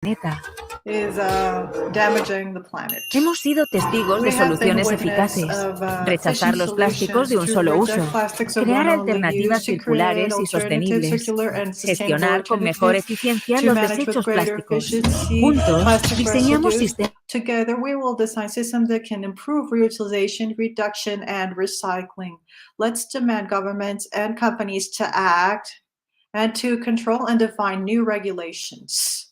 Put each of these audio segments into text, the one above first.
planeta. Damaging the planet. Hemos sido testigos de soluciones eficaces, rechazar los plásticos de un solo uso, crear alternativas circulares y sostenibles, gestionar con mejor eficiencia los desechos plásticos. Juntos, diseñamos sistemas. Together, we will design systems that can improve reutilization, reduction, and recycling. Let's demand governments and companies to act and to control and define new regulations.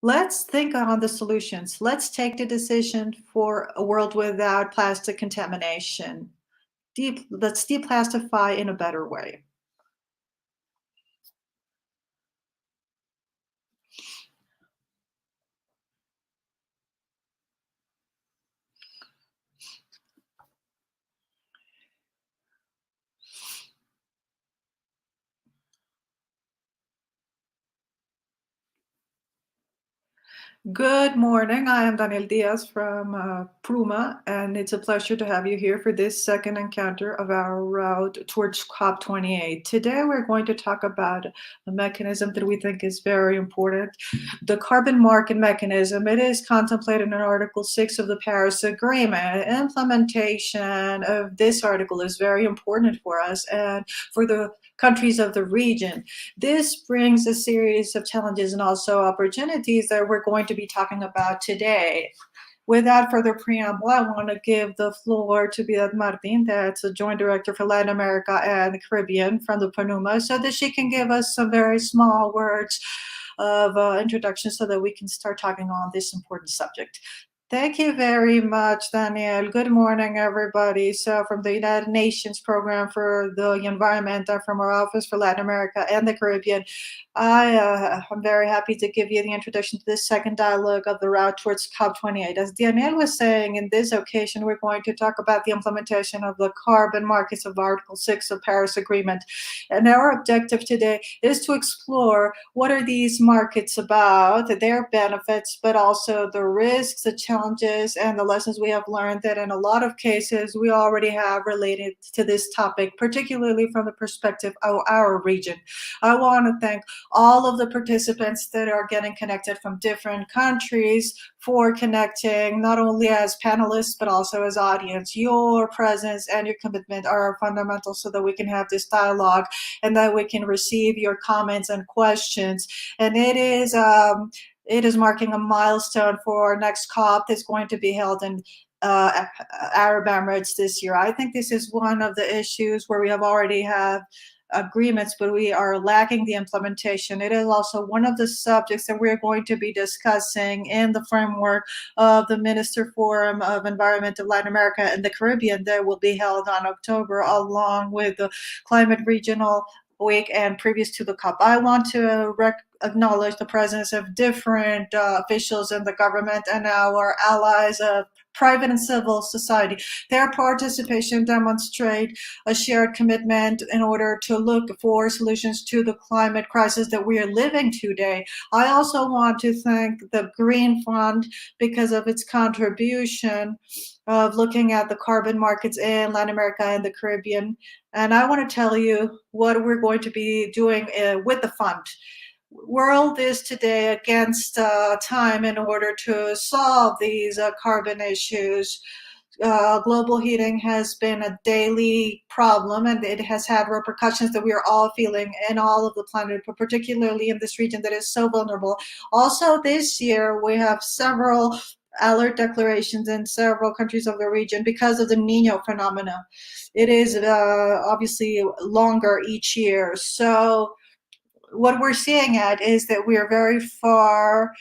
Let's think on the solutions. Let's take the decision for a world without plastic contamination. Let's deplastify in a better way. Good morning. I am Daniel Diaz from Pruma, and it's a pleasure to have you here for this second encounter of our route towards COP28. Today, we're going to talk about a mechanism that we think is very important, the carbon market mechanism. It is contemplated in Article 6 of the Paris Agreement. Implementation of this article is very important for us and for the countries of the region. This brings a series of challenges and also opportunities that we're going to be talking about today. Without further preamble, I want to give the floor to Piedad Martin, that's a Joint Director for Latin America and the Caribbean from the PNUMA, so that she can give us some very small words of introduction so that we can start talking on this important subject. Thank you very much, Daniel. Good morning, everybody. So from the United Nations Program for the Environment and from our Office for Latin America and the Caribbean, I'm very happy to give you the introduction to this second dialogue of the route towards COP28. As Daniel was saying, in this occasion, we're going to talk about the implementation of the carbon markets of Article 6 of Paris Agreement. And our objective today is to explore what are these markets about, their benefits, but also the risks, the challenges, and the lessons we have learned that in a lot of cases we already have related to this topic, particularly from the perspective of our region. I want to thank all of the participants that are getting connected from different countries for connecting, not only as panelists, but also as audience. Your presence and your commitment are fundamental so that we can have this dialogue and that we can receive your comments and questions. And it is marking a milestone for our next COP that's going to be held in Arab Emirates this year. I think this is one of the issues where we have already have agreements, but we are lacking the implementation. It is also one of the subjects that we're going to be discussing in the framework of the Minister Forum of Environment of Latin America and the Caribbean that will be held on October, along with the Climate Regional Week and previous to the COP. I want to acknowledge the presence of different officials in the government and our allies of private and civil society. Their participation demonstrate a shared commitment in order to look for solutions to the climate crisis that we are living today. I also want to thank the Green Fund because of its contribution of looking at the carbon markets in Latin America and the Caribbean. And I want to tell you what we're going to be doing with the fund. World is today against time in order to solve these carbon issues. Global heating has been a daily problem, and it has had repercussions that we are all feeling in all of the planet, but particularly in this region that is so vulnerable. Also, this year, we have several alert declarations in several countries of the region because of the Niño phenomena. It is obviously longer each year. So what we're seeing is that we are very far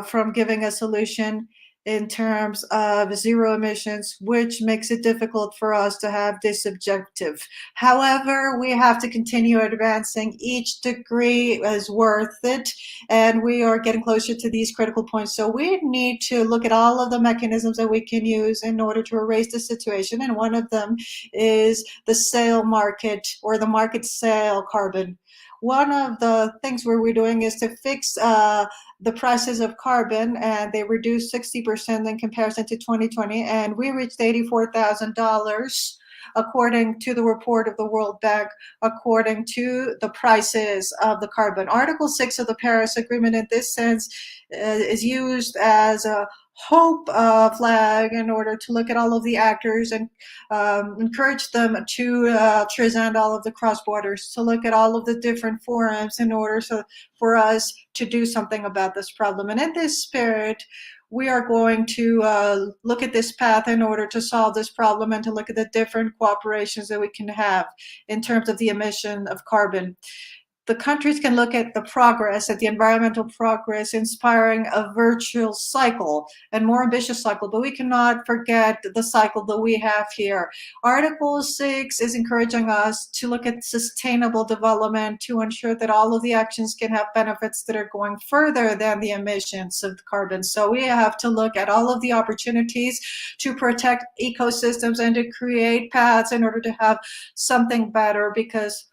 from giving a solution in terms of zero emissions, which makes it difficult for us to have this objective. However, we have to continue advancing. Each degree is worth it, and we are getting closer to these critical points. So we need to look at all of the mechanisms that we can use in order to erase the situation, and one of them is the sale market or the market sale carbon. One of the things we're doing is to fix the prices of carbon, and they reduced 60% in comparison to 2020, and we reached $84,000 according to the report of the World Bank, according to the prices of the carbon. Article 6 of the Paris Agreement, in this sense, is used as a hope flag in order to look at all of the actors and encourage them to transcend all of the cross borders, to look at all of the different forums in order for us to do something about this problem. And in this spirit, we are going to look at this path in order to solve this problem and to look at the different cooperations that we can have in terms of the emission of carbon. The countries can look at the progress, at the environmental progress, inspiring a virtual cycle and more ambitious cycle, but we cannot forget the cycle that we have here. Article 6 is encouraging us to look at sustainable development to ensure that all of the actions can have benefits that are going further than the emissions of carbon. So we have to look at all of the opportunities to protect ecosystems and to create paths in order to have something better, because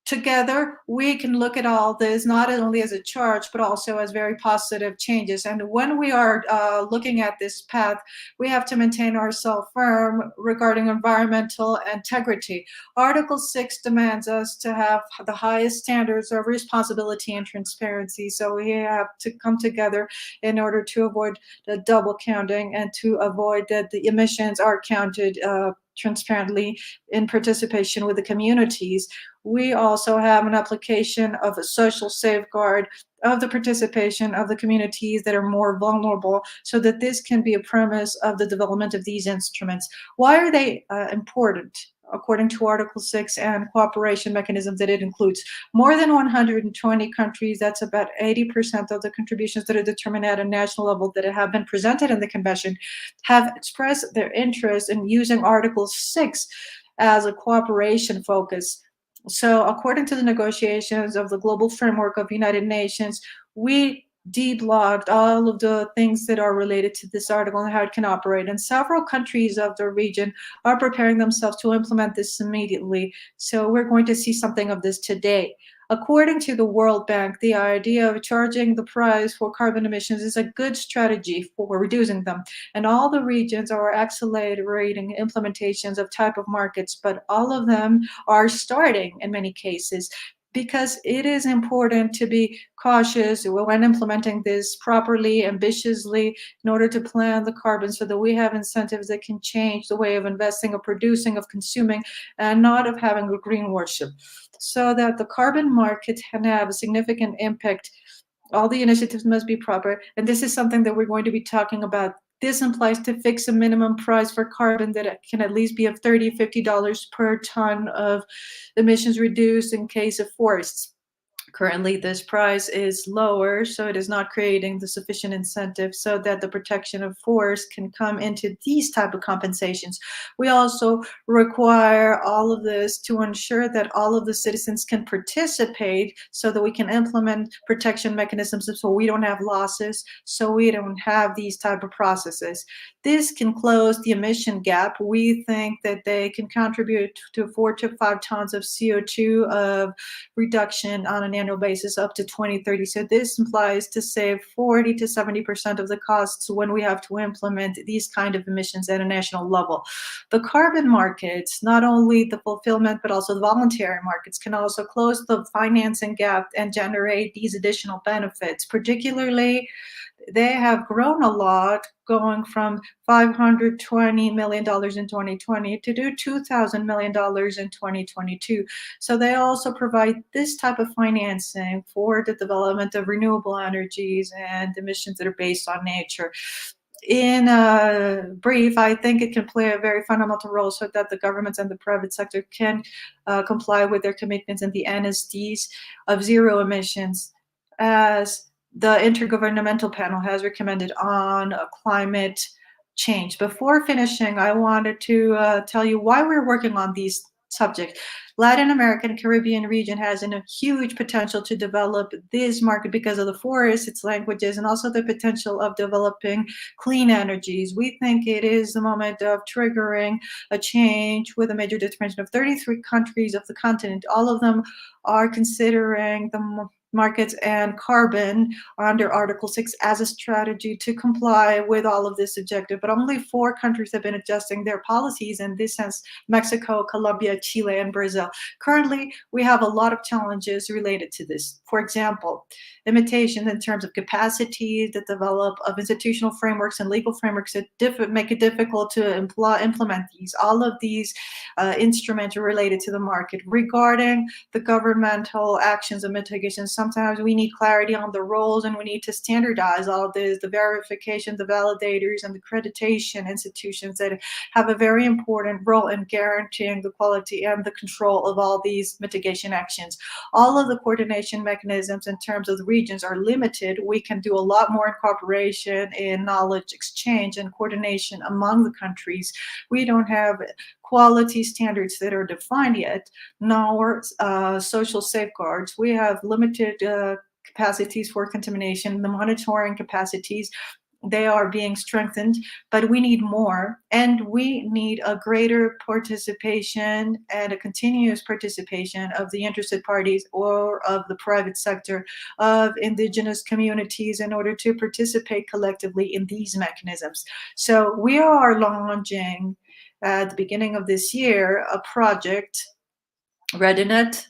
together, we can look at all this not only as a charge, but also as very positive changes. And when we are looking at this path, we have to maintain ourselves firm regarding environmental integrity. Article 6 demands us to have the highest standards of responsibility and transparency. So we have to come together in order to avoid the double counting and to avoid that the emissions are counted transparently in participation with the communities. We also have an application of a social safeguard of the participation of the communities that are more vulnerable, so that this can be a premise of the development of these instruments. Why are they important? According to Article 6 and cooperation mechanisms that it includes, more than 120 countries, that's about 80% of the contributions that are determined at a national level that have been presented in the convention, have expressed their interest in using Article 6 as a cooperation focus. So according to the negotiations of the Global Framework of United Nations, we deblocked all of the things that are related to this article and how it can operate. And several countries of the region are preparing themselves to implement this immediately. So we're going to see something of this today. According to the World Bank, the idea of charging the price for carbon emissions is a good strategy for reducing them. And all the regions are accelerating implementations of type of markets, but all of them are starting in many cases, because it is important to be cautious when implementing this properly, ambitiously, in order to plan the carbon so that we have incentives that can change the way of investing, of producing, of consuming, and not of having a green worship. So that the carbon market can have a significant impact, all the initiatives must be proper. And this is something that we're going to be talking about. This implies to fix a minimum price for carbon that can at least be of $30, $50 per ton of emissions reduced in case of forests. Currently, this price is lower, so it is not creating the sufficient incentive so that the protection of forests can come into these type of compensations. We also require all of this to ensure that all of the citizens can participate so that we can implement protection mechanisms so we don't have losses, so we don't have these type of processes. This can close the emission gap. We think that they can contribute to 4 to 5 tons of CO2 of reduction on an annual basis up to 2030. So this implies to save 40 to 70% of the costs when we have to implement these kind of emissions at a national level. The carbon markets, not only the fulfillment, but also the voluntary markets, can also close the financing gap and generate these additional benefits. Particularly, they have grown a lot, going from $520 million in 2020 to do $2,000 million in 2022. So they also provide this type of financing for the development of renewable energies and emissions that are based on nature. In brief, I think it can play a very fundamental role so that the governments and the private sector can comply with their commitments in the NSDs of zero emissions, as the Intergovernmental Panel has recommended on climate change. Before finishing, I wanted to tell you why we're working on these subjects. Latin American Caribbean region has a huge potential to develop this market because of the forests, its languages, and also the potential of developing clean energies. We think it is the moment of triggering a change with a major determination of 33 countries of the continent. All of them are considering the markets and carbon under Article 6 as a strategy to comply with all of this objective. But only 4 countries have been adjusting their policies in this sense: Mexico, Colombia, Chile, and Brazil. Currently, we have a lot of challenges related to this. For example, limitations in terms of capacity, the develop of institutional frameworks and legal frameworks that make it difficult to implement these. All of these instruments are related to the market. Regarding the governmental actions and mitigations, sometimes we need clarity on the roles, and we need to standardize all this, the verification, the validators, and the accreditation institutions that have a very important role in guaranteeing the quality and the control of all these mitigation actions. All of the coordination mechanisms in terms of the regions are limited. We can do a lot more in cooperation, in knowledge exchange and coordination among the countries. We don't have quality standards that are defined yet, nor social safeguards. We have limited capacities for contamination. The monitoring capacities, they are being strengthened, but we need more, and we need a greater participation and a continuous participation of the interested parties or of the private sector, of indigenous communities, in order to participate collectively in these mechanisms. So we are launching at the beginning of this year a project, Readinet,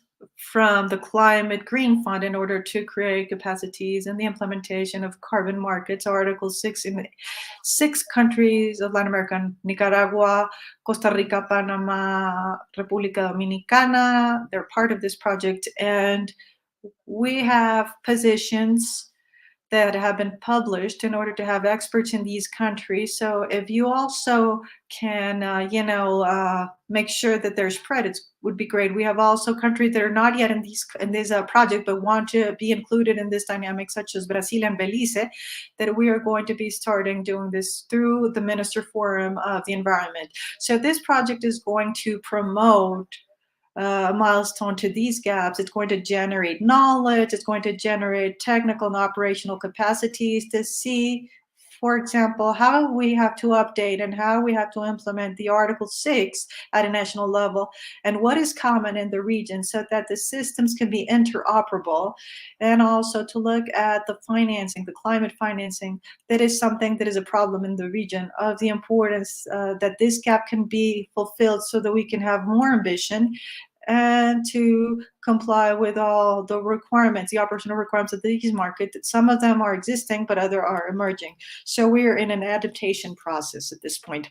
from the Climate Green Fund, in order to create capacities in the implementation of carbon markets, Article 6, in 6 countries of Latin America: Nicaragua, Costa Rica, Panama, República Dominicana. They're part of this project, and we have positions that have been published in order to have experts in these countries. So if you also can, make sure that there's credits, would be great. We have also countries that are not yet in this project, but want to be included in this dynamic, such as Brazil and Belize, that we are going to be starting doing this through the Minister Forum of the Environment. So this project is going to promote a milestone to these gaps. It's going to generate knowledge. It's going to generate technical and operational capacities to see, for example, how we have to update and how we have to implement the Article 6 at a national level, and what is common in the region, so that the systems can be interoperable, and also to look at the financing, the climate financing. That is something that is a problem in the region, of the importance that this gap can be fulfilled, so that we can have more ambition and to comply with all the requirements, the operational requirements of these markets. Some of them are existing, but others are emerging. So we are in an adaptation process at this point.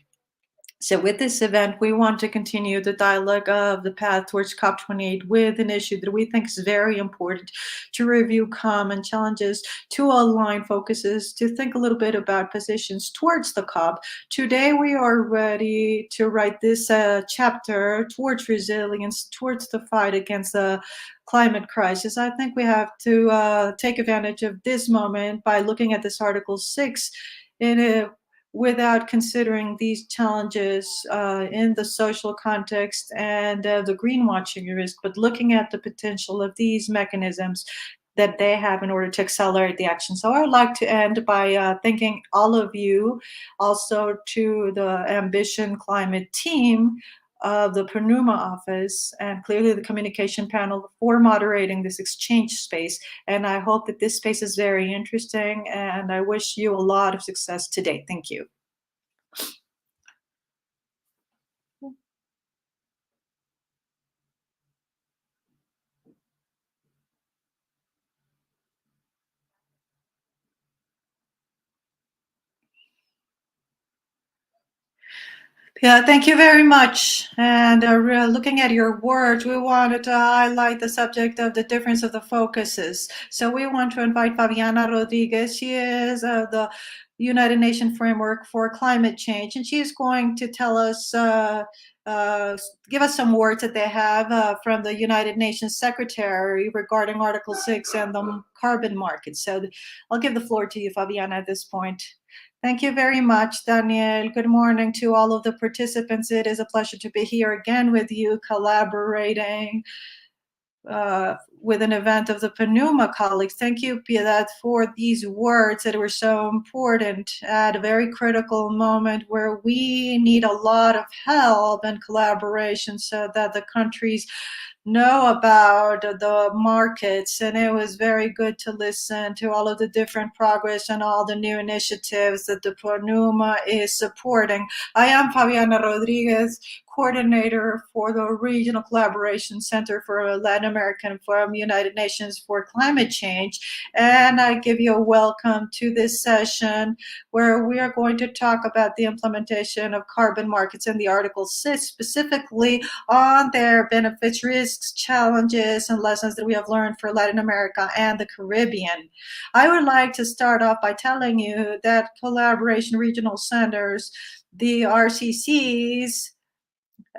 So with this event, we want to continue the dialogue of the path towards COP28 with an issue that we think is very important: to review common challenges, to align focuses, to think a little bit about positions towards the COP. Today, we are ready to write this chapter towards resilience, towards the fight against the climate crisis. I think we have to take advantage of this moment by looking at this Article 6 without considering these challenges in the social context and the greenwashing risk, but looking at the potential of these mechanisms that they have in order to accelerate the action. So I'd like to end by thanking all of you, also to the Ambition Climate team of the PRONUMA office, and clearly the communication panel, for moderating this exchange space. And I hope that this space is very interesting, and I wish you a lot of success today. Thank you. Yeah, thank you very much. And looking at your words, we wanted to highlight the subject of the difference of the focuses. So we want to invite Fabiana Rodriguez. She is the United Nations Framework for Climate Change, and she is going to tell us, give us some words that they have from the United Nations Secretary regarding Article 6 and the carbon market. So I'll give the floor to you, Fabiana, at this point. Thank you very much, Daniel. Good morning to all of the participants. It is a pleasure to be here again with you, collaborating with an event of the PNUMA colleagues. Thank you, Piedad, for these words that were so important at a very critical moment where we need a lot of help and collaboration so that the countries know about the markets. And it was very good to listen to all of the different progress and all the new initiatives that the PNUMA is supporting. I am Fabiana Rodriguez, coordinator for the Regional Collaboration Center for Latin America from United Nations for Climate Change. And I give you a welcome to this session where we are going to talk about the implementation of carbon markets in the Article 6, specifically on their benefits, risks, challenges, and lessons that we have learned for Latin America and the Caribbean. I would like to start off by telling you that collaboration regional centers, the RCCs,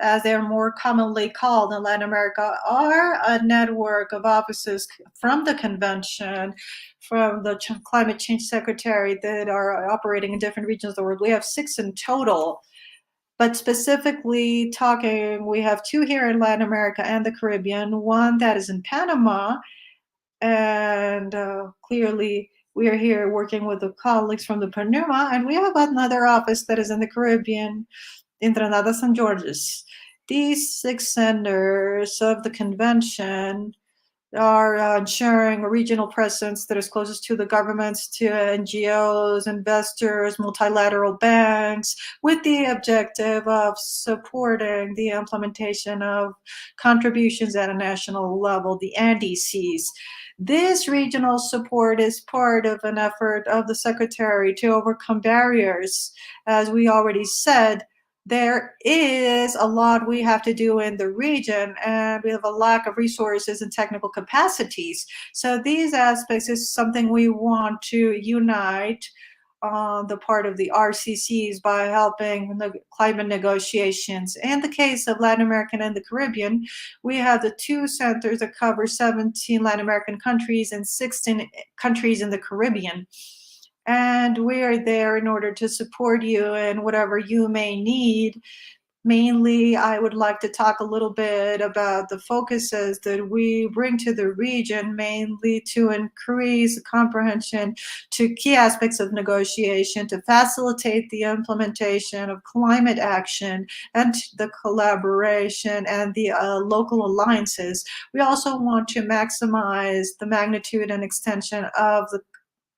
as they're more commonly called in Latin America, are a network of offices from the convention, from the climate change secretary that are operating in different regions of the world. We have 6 in total. But specifically talking, we have 2 here in Latin America and the Caribbean, one that is in Panama, and clearly we are here working with the colleagues from the PNUMA, and we have another office that is in the Caribbean, in Trinidad St. George's. These 6 centers of the convention are ensuring a regional presence that is closest to the governments, to NGOs, investors, multilateral banks, with the objective of supporting the implementation of contributions at a national level, the NDCs. This regional support is part of an effort of the Secretary to overcome barriers. As we already said, there is a lot we have to do in the region, and we have a lack of resources and technical capacities. So these aspects is something we want to unite on the part of the RCCs by helping the climate negotiations. In the case of Latin America and the Caribbean, we have the 2 centers that cover 17 Latin American countries and 16 countries in the Caribbean. And we are there in order to support you in whatever you may need. Mainly, I would like to talk a little bit about the focuses that we bring to the region, mainly to increase comprehension to key aspects of negotiation, to facilitate the implementation of climate action and the collaboration and the local alliances. We also want to maximize the magnitude and extension of the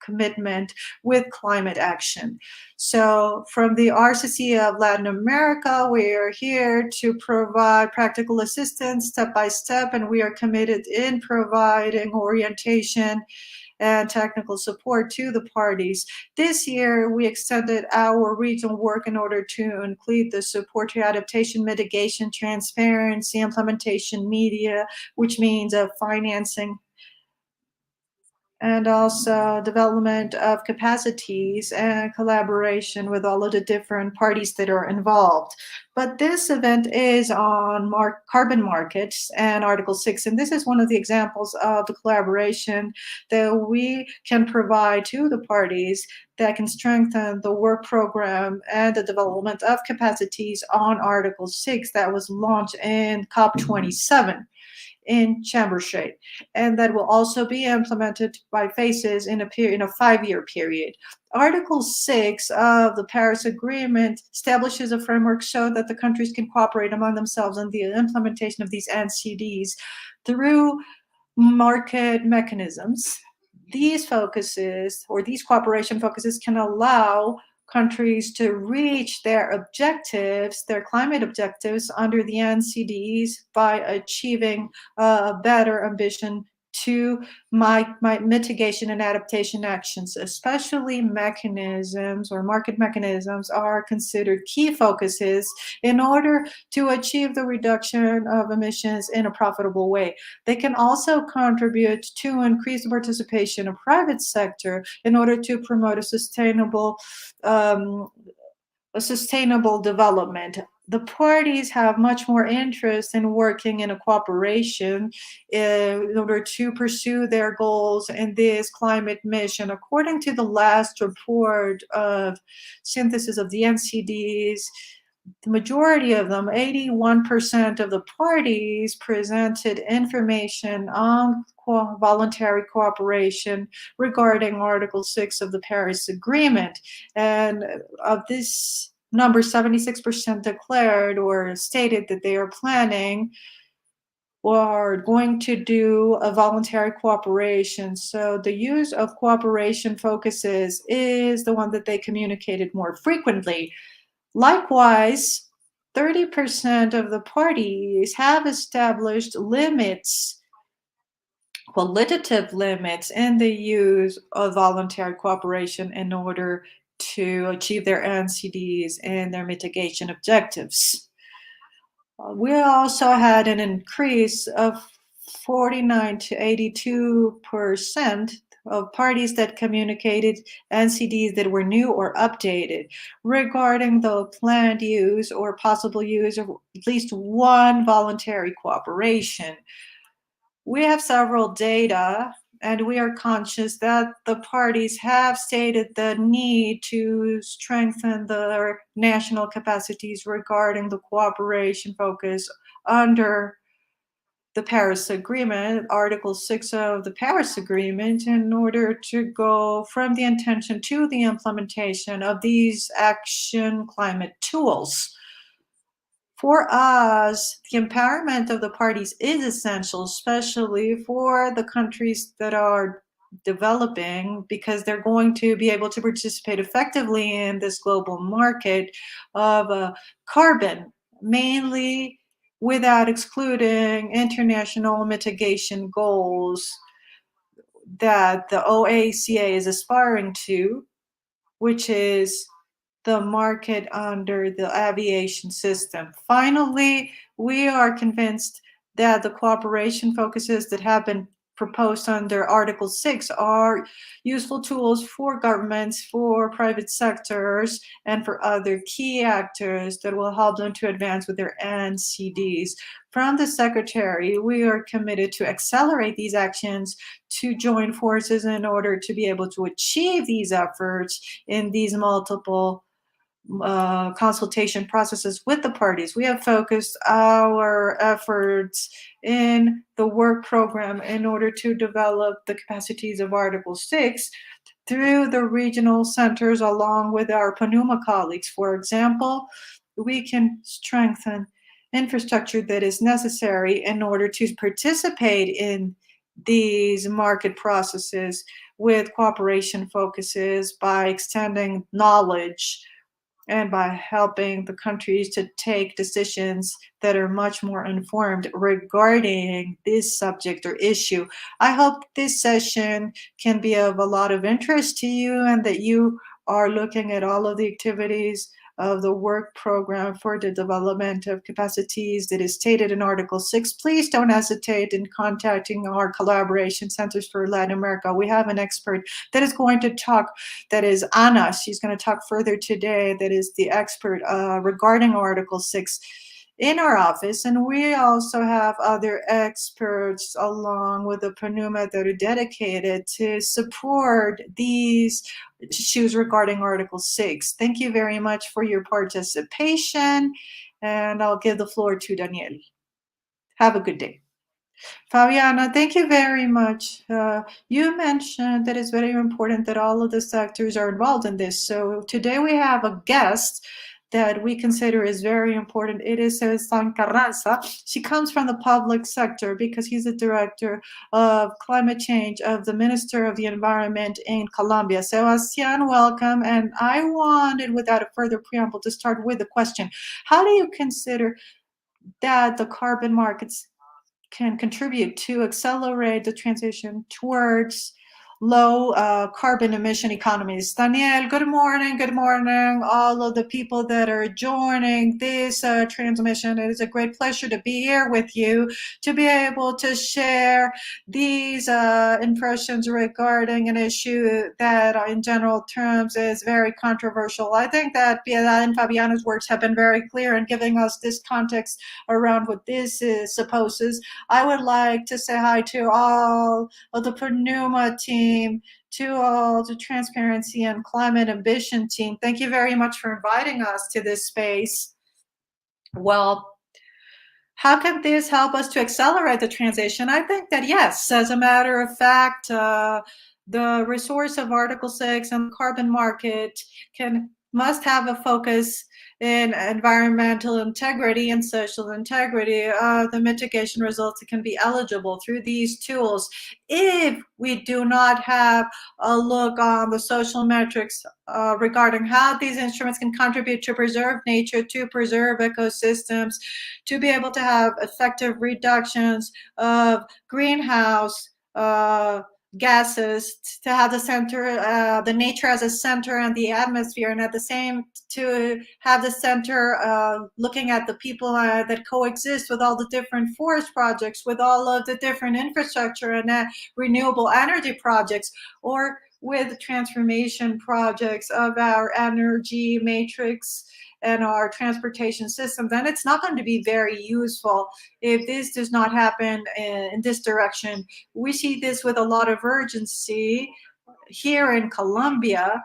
commitment with climate action. So from the RCC of Latin America, we are here to provide practical assistance step by step, and we are committed in providing orientation and technical support to the parties. This year, we extended our regional work in order to include the support to adaptation, mitigation, transparency, implementation, media, which means financing, and also development of capacities and collaboration with all of the different parties that are involved. But this event is on carbon markets and Article 6, and this is one of the examples of the collaboration that we can provide to the parties that can strengthen the work program and the development of capacities on Article 6 that was launched in COP27. In Chambershape, and that will also be implemented by phases in a 5-year period. Article 6 of the Paris Agreement establishes a framework so that the countries can cooperate among themselves in the implementation of these NCDs through market mechanisms. These focuses, or these cooperation focuses, can allow countries to reach their objectives, their climate objectives under the NCDs by achieving a better ambition to mitigation and adaptation actions, especially mechanisms or market mechanisms are considered key focuses in order to achieve the reduction of emissions in a profitable way. They can also contribute to increase the participation of private sector in order to promote a sustainable development. The parties have much more interest in working in a cooperation in order to pursue their goals in this climate mission. According to the last report of synthesis of the NCDs, the majority of them, 81% of the parties, presented information on voluntary cooperation regarding Article 6 of the Paris Agreement. And of this number, 76% declared or stated that they are planning or are going to do a voluntary cooperation. So the use of cooperation focuses is the one that they communicated more frequently. Likewise, 30% of the parties have established limits, qualitative limits, in the use of voluntary cooperation in order to achieve their NCDs and their mitigation objectives. We also had an increase of 49 to 82% of parties that communicated NCDs that were new or updated regarding the planned use or possible use of at least one voluntary cooperation. We have several data, and we are conscious that the parties have stated the need to strengthen their national capacities regarding the cooperation focus under the Paris Agreement, Article 6 of the Paris Agreement, in order to go from the intention to the implementation of these action climate tools. For us, the empowerment of the parties is essential, especially for the countries that are developing, because they're going to be able to participate effectively in this global market of carbon, mainly without excluding international mitigation goals that the OACA is aspiring to, which is the market under the aviation system. Finally, we are convinced that the cooperation focuses that have been proposed under Article 6 are useful tools for governments, for private sectors, and for other key actors that will help them to advance with their NCDs. From the Secretary, we are committed to accelerate these actions, to join forces in order to be able to achieve these efforts in these multiple consultation processes with the parties. We have focused our efforts in the work program in order to develop the capacities of Article 6 through the regional centers along with our PNUMA colleagues. For example, we can strengthen infrastructure that is necessary in order to participate in these market processes with cooperation focuses by extending knowledge and by helping the countries to take decisions that are much more informed regarding this subject or issue. I hope this session can be of a lot of interest to you and that you are looking at all of the activities of the work program for the development of capacities that is stated in Article 6. Please don't hesitate in contacting our collaboration centers for Latin America. We have an expert that is going to talk, that is Ana. She's going to talk further today, that is the expert regarding Article 6 in our office. And we also have other experts along with the PNUMA that are dedicated to support these issues regarding Article 6. Thank you very much for your participation, and I'll give the floor to Daniel. Have a good day. Fabiana, thank you very much. You mentioned that it's very important that all of the sectors are involved in this. So today we have a guest that we consider is very important. It is Sebastián Carranza. She comes from the public sector because he's the director of climate change of the Minister of the Environment in Colombia. Sebastián, welcome. And I wanted, without a further preamble, to start with a question. How do you consider that the carbon markets can contribute to accelerate the transition towards low carbon emission economies? Daniel, good morning. Good morning, all of the people that are joining this transmission. It is a great pleasure to be here with you, to be able to share these impressions regarding an issue that in general terms is very controversial. I think that Piedad and Fabiana's words have been very clear in giving us this context around what this supposes. I would like to say hi to all of the PNUMA team, to all the Transparency and Climate Ambition team. Thank you very much for inviting us to this space. Well, how can this help us to accelerate the transition? I think that yes, as a matter of fact, the resource of Article 6 and the carbon market must have a focus in environmental integrity and social integrity. The mitigation results that can be eligible through these tools. If we do not have a look on the social metrics regarding how these instruments can contribute to preserve nature, to preserve ecosystems, to be able to have effective reductions of greenhouse gases, to have the center, the nature as a center and the atmosphere, and at the same to have the center looking at the people that coexist with all the different forest projects, with all of the different infrastructure and renewable energy projects, or with transformation projects of our energy matrix and our transportation system, then it's not going to be very useful if this does not happen in this direction. We see this with a lot of urgency here in Colombia,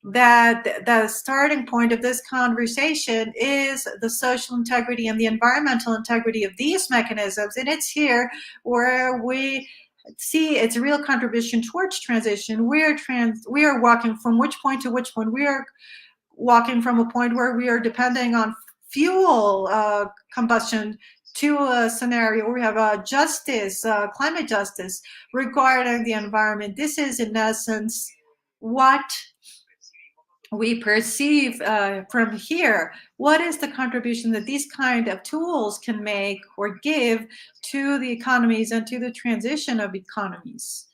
that the starting point of this conversation is the social integrity and the environmental integrity of these mechanisms. And it's here where we see its real contribution towards transition. We are walking from which point to which point. We are walking from a point where we are depending on fuel combustion to a scenario where we have justice, climate justice regarding the environment. This is, in essence, what we perceive from here. What is the contribution that these kind of tools can make or give to the economies and to the transition of economies?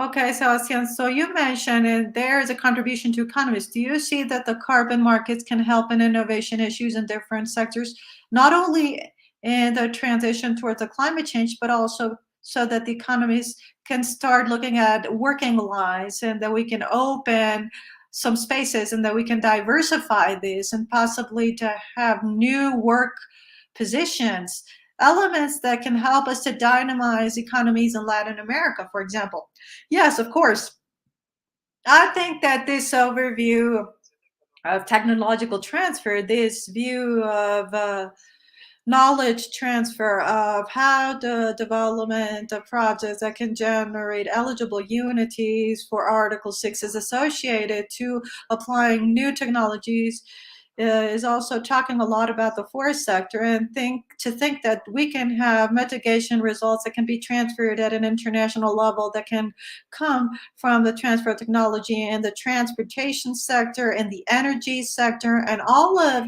Okay, Sebastian, so you mentioned there is a contribution to economies. Do you see that the carbon markets can help in innovation issues in different sectors, not only in the transition towards the climate change, but also so that the economies can start looking at working lives, and that we can open some spaces and that we can diversify this and possibly to have new work positions, elements that can help us to dynamize economies in Latin America, for example? Yes, of course. I think that this overview of technological transfer, this view of knowledge transfer, of how the development of projects that can generate eligible unities for Article 6 is associated to applying new technologies, is also talking a lot about the forest sector, and think that we can have mitigation results that can be transferred at an international level, that can come from the transfer of technology in the transportation sector and the energy sector, and all of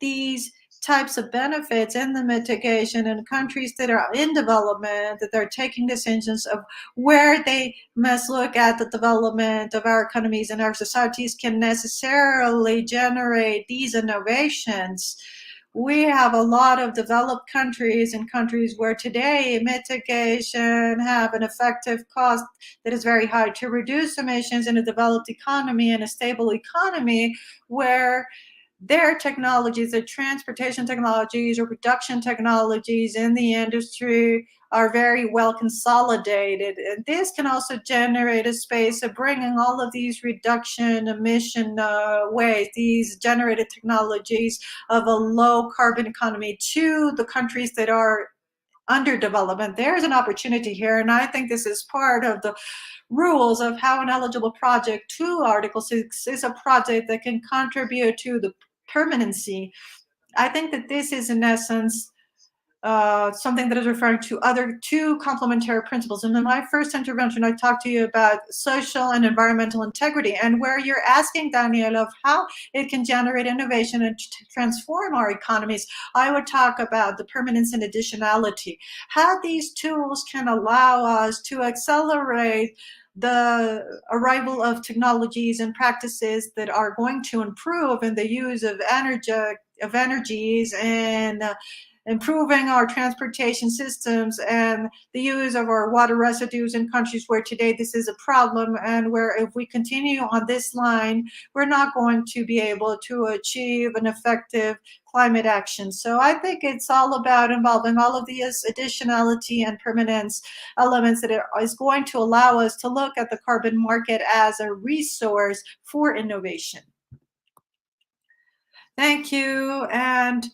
these types of benefits in the mitigation in countries that are in development, that they're taking decisions of where they must look at the development of our economies and our societies, can necessarily generate these innovations. We have a lot of developed countries and countries where today mitigation have an effective cost that is very high to reduce emissions in a developed economy and a stable economy, where their technologies, their transportation technologies or production technologies in the industry are very well consolidated. And this can also generate a space of bringing all of these reduction emission ways, these generated technologies of a low carbon economy, to the countries that are under development. There's an opportunity here, and I think this is part of the rules of how an eligible project to Article 6 is a project that can contribute to the permanency. I think that this is, in essence, something that is referring to other two complementary principles. And in my first intervention, I talked to you about social and environmental integrity, and where you're asking, Daniel, of how it can generate innovation and transform our economies, I would talk about the permanence and additionality, how these tools can allow us to accelerate the arrival of technologies and practices that are going to improve in the use of energies, and improving our transportation systems and the use of our water residues in countries where today this is a problem, and where if we continue on this line, we're not going to be able to achieve an effective climate action. So I think it's all about involving all of these additionality and permanence elements that is going to allow us to look at the carbon market as a resource for innovation. Thank you. And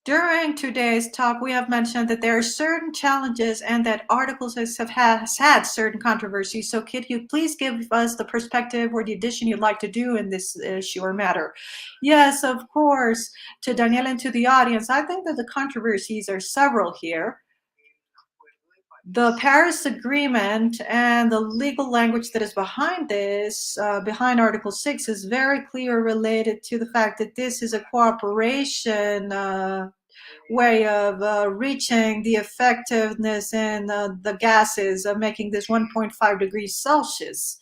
During today's talk, we have mentioned that there are certain challenges and that Article 6 has had certain controversies. So could you please give us the perspective or the addition you'd like to do in this issue or matter? Yes, of course. To Daniel and to the audience, I think that the controversies are several here. The Paris Agreement and the legal language that is behind this, behind Article 6, is very clear related to the fact that this is a cooperation way of reaching the effectiveness in the gases of making this 1.5 degrees Celsius.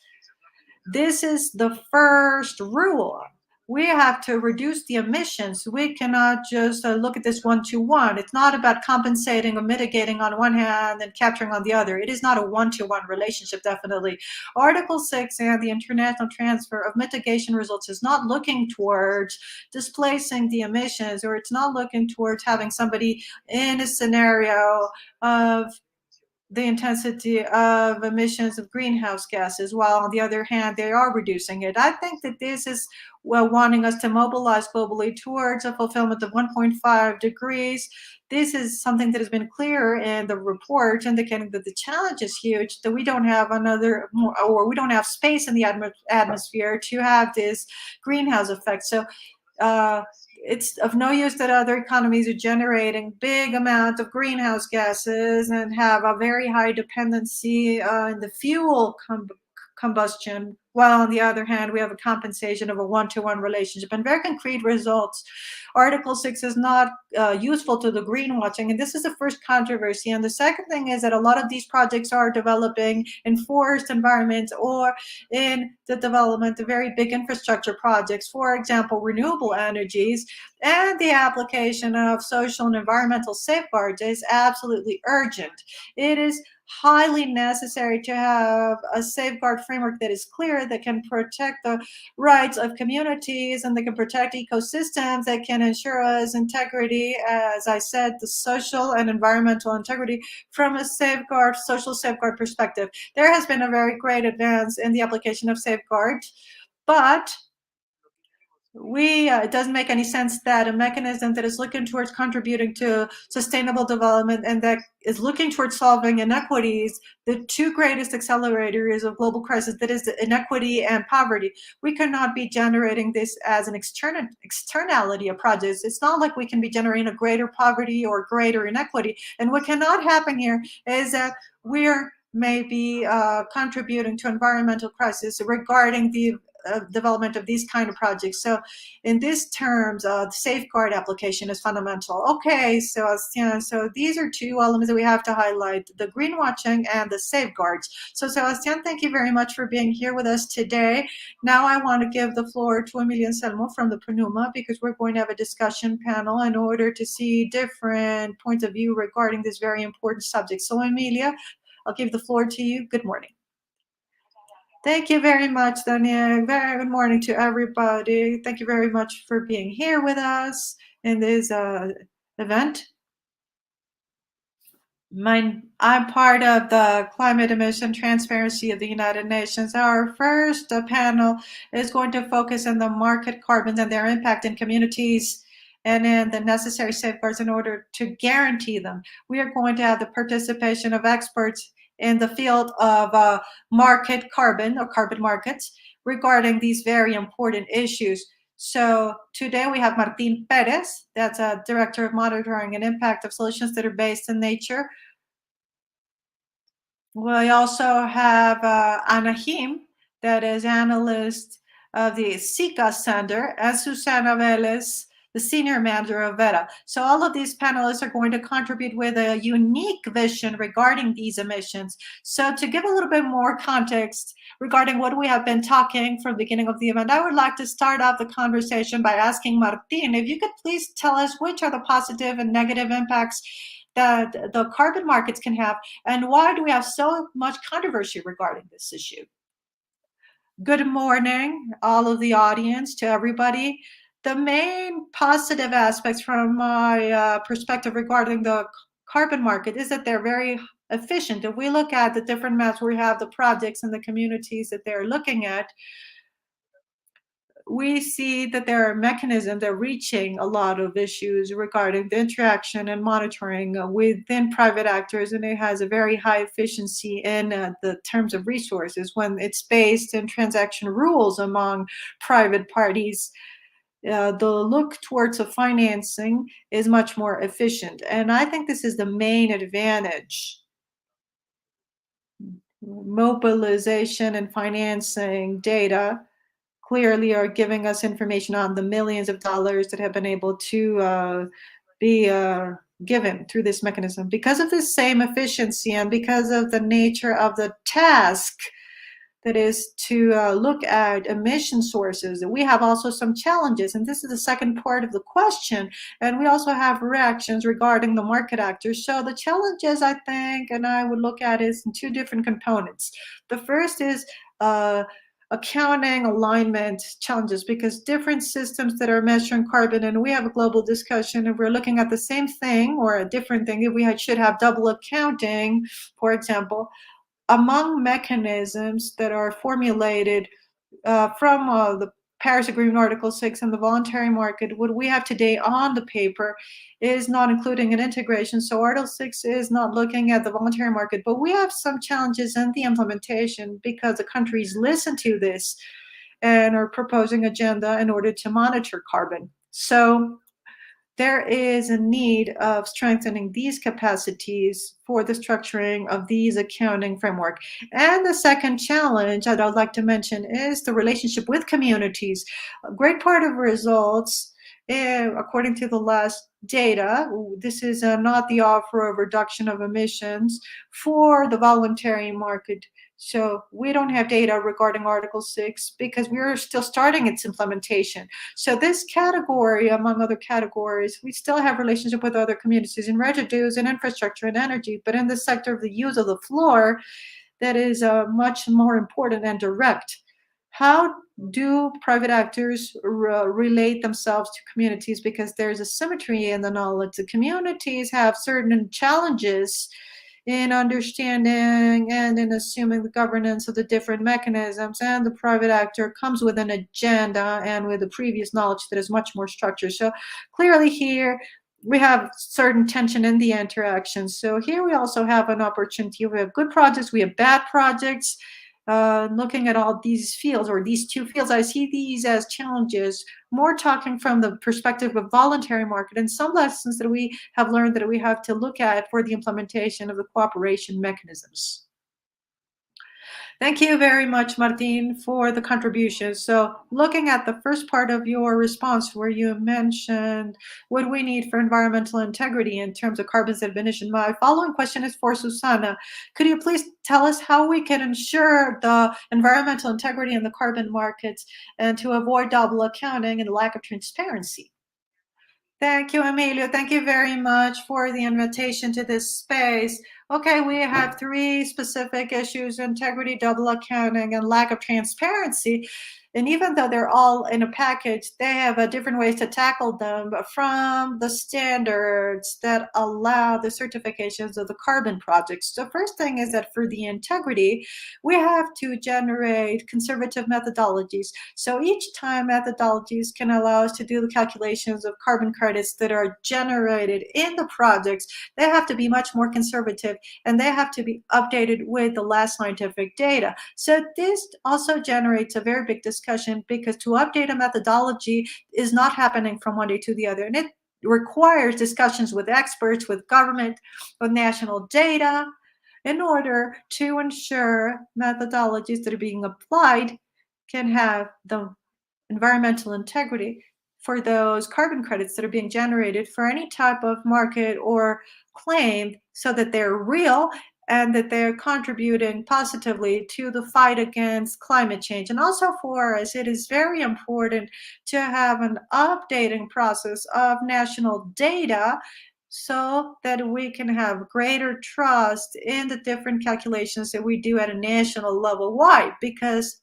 This is the first rule. We have to reduce the emissions. We cannot just look at this one-to-one. It's not about compensating or mitigating on one hand and capturing on the other. It is not a one-to-one relationship, definitely. Article 6 and the international transfer of mitigation results is not looking towards displacing the emissions, or it's not looking towards having somebody in a scenario of the intensity of emissions of greenhouse gases, while on the other hand, they are reducing it. I think that this is wanting us to mobilize globally towards a fulfillment of 1.5 degrees. This is something that has been clear in the report, indicating that the challenge is huge, that we don't have we don't have space in the atmosphere to have this greenhouse effect. So it's of no use that other economies are generating big amounts of greenhouse gases and have a very high dependency in the fuel combustion, while on the other hand, we have a compensation of a one-to-one relationship and very concrete results. Article 6 is not useful to the greenwashing, and this is the first controversy. And the second thing is that a lot of these projects are developing in forest environments or in the development of very big infrastructure projects, for example, renewable energies, and the application of social and environmental safeguards is absolutely urgent. It is highly necessary to have a safeguard framework that is clear, that can protect the rights of communities and that can protect ecosystems, that can ensure us integrity, as I said, the social and environmental integrity from a social safeguard perspective. There has been a very great advance in the application of safeguards, but it doesn't make any sense that a mechanism that is looking towards contributing to sustainable development and that is looking towards solving inequities, the two greatest accelerators of global crisis, that is inequity and poverty. We cannot be generating this as an externality of projects. It's not like we can be generating a greater poverty or greater inequity. And what cannot happen here is that we're maybe contributing to environmental crisis regarding the development of these kind of projects. So in these terms, the safeguard application is fundamental. Okay, so these are two elements that we have to highlight, the greenwashing and the safeguards. So Sebastián, thank you very much for being here with us today. Now I want to give the floor to Emilia Anselmo from the PNUMA, because we're going to have a discussion panel in order to see different points of view regarding this very important subject. So Emilia, I'll give the floor to you. Good morning. Thank you very much, Daniel. Very good morning to everybody. Thank you very much for being here with us in this event. I'm part of the Climate Emission Transparency of the United Nations. Our first panel is going to focus on the market carbons and their impact in communities and in the necessary safeguards in order to guarantee them. We are going to have the participation of experts in the field of market carbon or carbon markets regarding these very important issues. So today we have Martín Pérez, that's a Director of Monitoring and Impact of Solutions that are based in nature. We also have Anahim, that is analyst of the SICA Center, and Susana Vélez, the senior manager of VERA. So all of these panelists are going to contribute with a unique vision regarding these emissions. So to give a little bit more context regarding what we have been talking from the beginning of the event, I would like to start off the conversation by asking Martín, if you could please tell us which are the positive and negative impacts that the carbon markets can have, and why do we have so much controversy regarding this issue? Good morning, all of the audience, to everybody. The main positive aspects from my perspective regarding the carbon market is that they're very efficient. If we look at the different maps where we have the projects and the communities that they're looking at, we see that there are mechanisms that are reaching a lot of issues regarding the interaction and monitoring within private actors, and it has a very high efficiency in the terms of resources when it's based in transaction rules among private parties. The look towards a financing is much more efficient, and I think this is the main advantage. Mobilization and financing data clearly are giving us information on the millions of dollars that have been able to be given through this mechanism. Because of this same efficiency and because of the nature of the task that is to look at emission sources, we have also some challenges, and this is the second part of the question, and we also have reactions regarding the market actors. So the challenges, I think, and I would look at is in two different components. The first is accounting alignment challenges, because different systems that are measuring carbon, and we have a global discussion, if we're looking at the same thing or a different thing, if we should have double accounting, for example, among mechanisms that are formulated from the Paris Agreement Article 6 and the voluntary market, what we have today on the paper is not including an integration. So Article 6 is not looking at the voluntary market, but we have some challenges in the implementation because the countries listen to this and are proposing agenda in order to monitor carbon. So there is a need of strengthening these capacities for the structuring of these accounting framework. And the second challenge that I'd like to mention is the relationship with communities. A great part of results, according to the last data, this is not the offer of reduction of emissions for the voluntary market. So we don't have data regarding Article 6 because we're still starting its implementation. So this category, among other categories, we still have relationship with other communities in residues and infrastructure and energy, but in the sector of the use of the floor, that is much more important and direct. How do private actors relate themselves to communities? Because there's a symmetry in the knowledge. The communities have certain challenges in understanding and in assuming the governance of the different mechanisms, and the private actor comes with an agenda and with a previous knowledge that is much more structured. So clearly here we have certain tension in the interactions. So here we also have an opportunity. We have good projects, we have bad projects. Looking at all these fields, or these two fields, I see these as challenges, more talking from the perspective of voluntary market, and some lessons that we have learned that we have to look at for the implementation of the cooperation mechanisms. Thank you very much, Martin, for the contribution. So looking at the first part of your response where you mentioned what we need for environmental integrity in terms of carbon emission, my following question is for Susana. Could you please tell us how we can ensure the environmental integrity in the carbon markets and to avoid double accounting and lack of transparency? Thank you, Emilio. Thank you very much for the invitation to this space. Okay, we have three specific issues: integrity, double accounting, and lack of transparency. And even though they're all in a package, they have different ways to tackle them from the standards that allow the certifications of the carbon projects. The first thing is that for the integrity, we have to generate conservative methodologies. So each time methodologies can allow us to do the calculations of carbon credits that are generated in the projects, they have to be much more conservative, and they have to be updated with the last scientific data. So this also generates a very big discussion, because to update a methodology is not happening from one day to the other, and it requires discussions with experts, with government, with national data, in order to ensure methodologies that are being applied can have the environmental integrity for those carbon credits that are being generated for any type of market or claim, so that they're real and that they're contributing positively to the fight against climate change. And also for us, it is very important to have an updating process of national data so that we can have greater trust in the different calculations that we do at a national level. Why? Because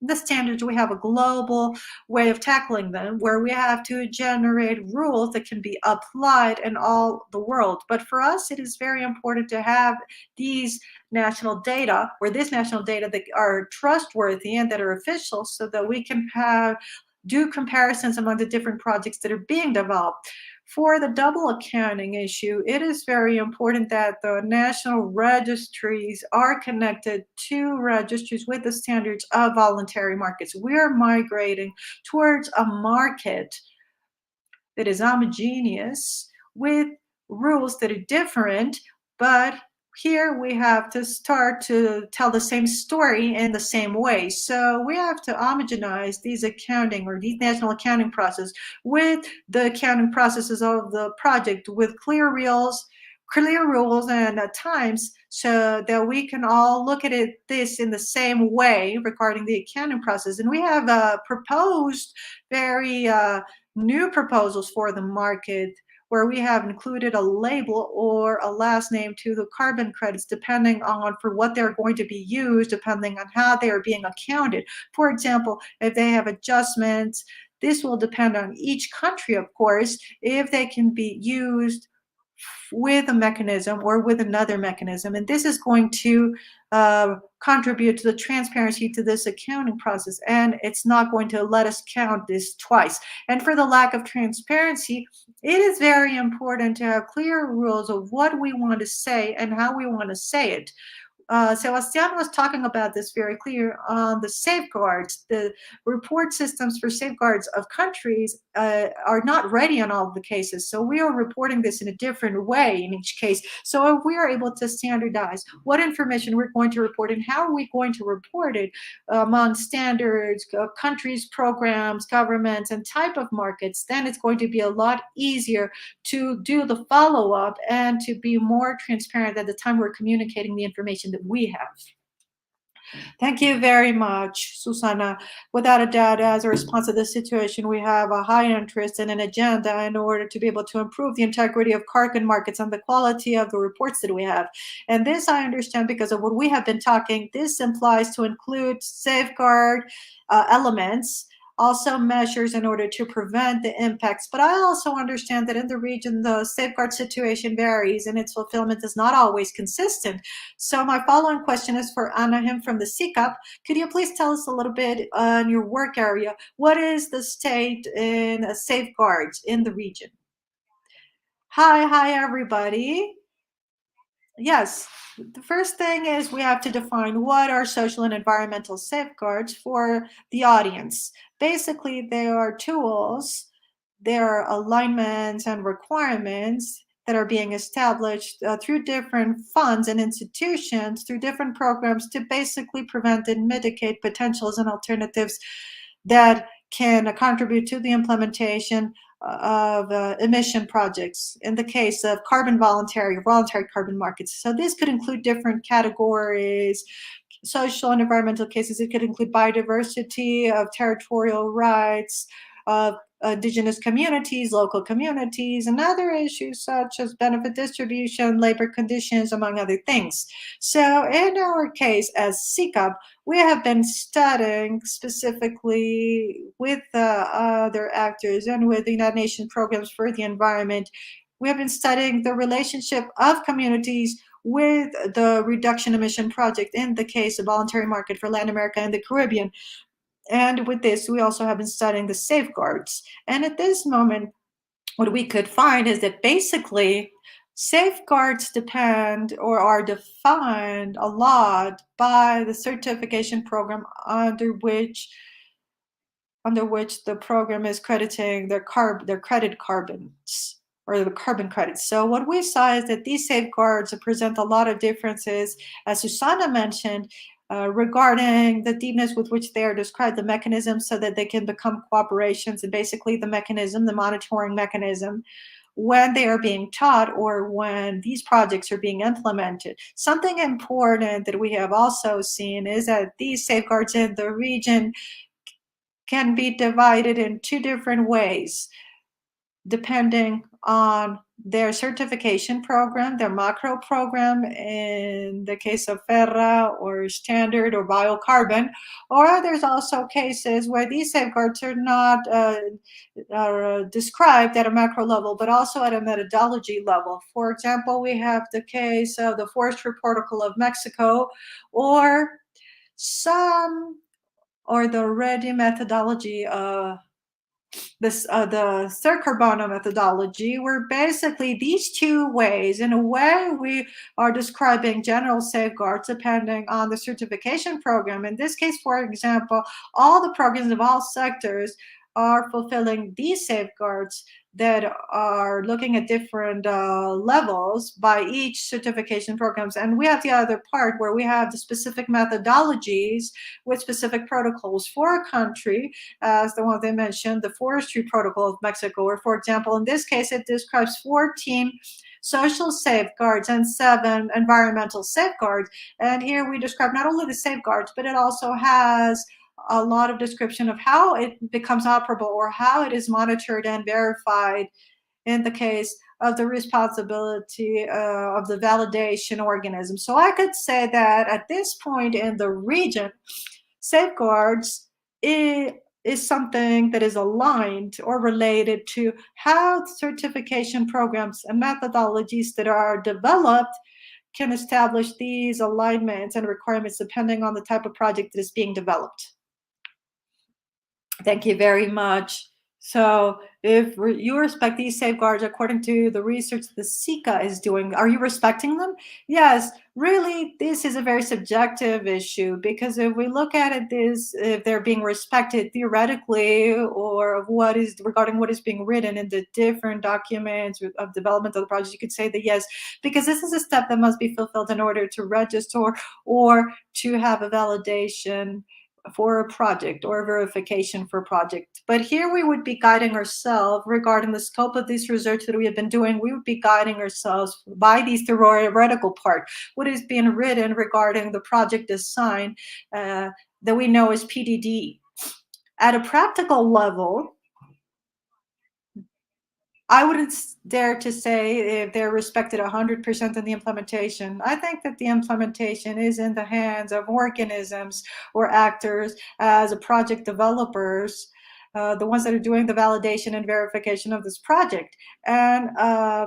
the standards, we have a global way of tackling them where we have to generate rules that can be applied in all the world. But for us, it is very important to have these national data, or this national data, that are trustworthy and that are official, so that we can have do comparisons among the different projects that are being developed. For the double accounting issue, it is very important that the national registries are connected to registries with the standards of voluntary markets. We are migrating towards a market that is homogeneous with rules that are different, but here we have to start to tell the same story in the same way. So we have to homogenize these accounting or these national accounting process with the accounting processes of the project with clear rules and times so that we can all look at this in the same way regarding the accounting process. And we have proposed very new proposals for the market where we have included a label or a last name to the carbon credits depending on for what they're going to be used, depending on how they are being accounted. For example, if they have adjustments, this will depend on each country, of course, if they can be used with a mechanism or with another mechanism. And this is going to contribute to the transparency to this accounting process. And it's not going to let us count this twice. And for the lack of transparency, it is very important to have clear rules of what we want to say and how we want to say it. Sebastian was talking about this very clear on the safeguards. The report systems for safeguards of countries are not ready on all of the cases. So we are reporting this in a different way in each case. So if we are able to standardize what information we're going to report and how are we going to report it among standards, countries, programs, governments, and type of markets, then it's going to be a lot easier to do the follow-up and to be more transparent at the time we're communicating the information that we have. Thank you very much, Susana. Without a doubt, as a response to this situation, we have a high interest in an agenda in order to be able to improve the integrity of carbon markets and the quality of the reports that we have. And this I understand because of what we have been talking. This implies to include safeguard elements, also measures in order to prevent the impacts. But I also understand that in the region, the safeguard situation varies and its fulfillment is not always consistent. So my following question is for Anahim from the CCAP. Could you please tell us a little bit on your work area? What is the state in safeguards in the region? Hi, everybody. Yes, the first thing is we have to define what are social and environmental safeguards for the audience. Basically, they are tools, there are alignments and requirements that are being established through different funds and institutions, through different programs to basically prevent and mitigate potentials and alternatives that can contribute to the implementation of emission projects in the case of voluntary carbon markets. So this could include different categories, social and environmental cases. It could include biodiversity, of territorial rights, of indigenous communities, local communities, and other issues such as benefit distribution, labor conditions, among other things. So in our case as CCAP, we have been studying specifically with other actors and with the United Nations programs for the environment. We have been studying the relationship of communities with the reduction emission project in the case of voluntary market for Latin America and the Caribbean. And with this, we also have been studying the safeguards. And at this moment, what we could find is that basically safeguards depend or are defined a lot by the certification program under which the program is crediting their credit carbons or the carbon credits. So what we saw is that these safeguards present a lot of differences, as Susana mentioned, regarding the deepness with which they are described, the mechanism so that they can become cooperations, and basically the mechanism, the monitoring mechanism, when they are being taught or when these projects are being implemented. Something important that we have also seen is that these safeguards in the region can be divided in two different ways, depending on their certification program, their macro program, in the case of FERRA or standard or biocarbon, or there's also cases where these safeguards are not described at a macro level, but also at a methodology level. For example, we have the case of the Forestry Protocol of Mexico, or the READY methodology the Sir Carbono methodology, where basically these two ways, in a way, we are describing general safeguards depending on the certification program. In this case, for example, all the programs of all sectors are fulfilling these safeguards that are looking at different levels by each certification programs. And we have the other part where we have the specific methodologies with specific protocols for a country, as the one they mentioned, the Forestry Protocol of Mexico, or for example, in this case, it describes 14 social safeguards and 7 environmental safeguards. And here we describe not only the safeguards, but it also has a lot of description of how it becomes operable or how it is monitored and verified in the case of the responsibility of the validation organism. So I could say that at this point in the region, safeguards is something that is aligned or related to how certification programs and methodologies that are developed can establish these alignments and requirements depending on the type of project that is being developed. Thank you very much. So if you respect these safeguards according to the research the SICA is doing, are you respecting them? Yes, really, this is a very subjective issue, because if we look at it, if they're being respected theoretically, or of what is regarding what is being written in the different documents of development of the project, you could say that yes, because this is a step that must be fulfilled in order to register or to have a validation for a project or a verification for a project. But here we would be guiding ourselves regarding the scope of this research that we have been doing. We would be guiding ourselves by these theoretical part, what is being written regarding the project design that we know as PDD. At a practical level, I wouldn't dare to say if they're respected 100% in the implementation. I think that the implementation is in the hands of organisms or actors as a project developers, the ones that are doing the validation and verification of this project, and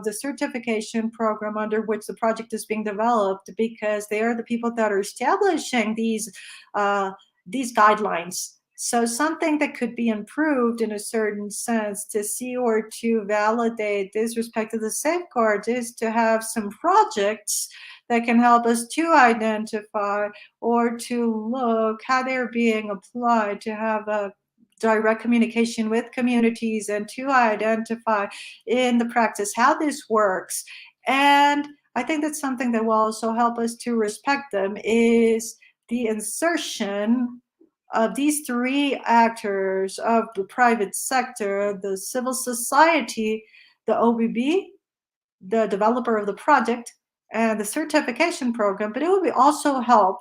the certification program under which the project is being developed, because they are the people that are establishing these guidelines. So something that could be improved in a certain sense to see or to validate this respect to the safeguards is to have some projects that can help us to identify or to look how they're being applied, to have a direct communication with communities and to identify in the practice how this works. And I think that's something that will also help us to respect them, is the insertion of these 3 actors of the private sector, the civil society, the OBB, the developer of the project, and the certification program. But it would also help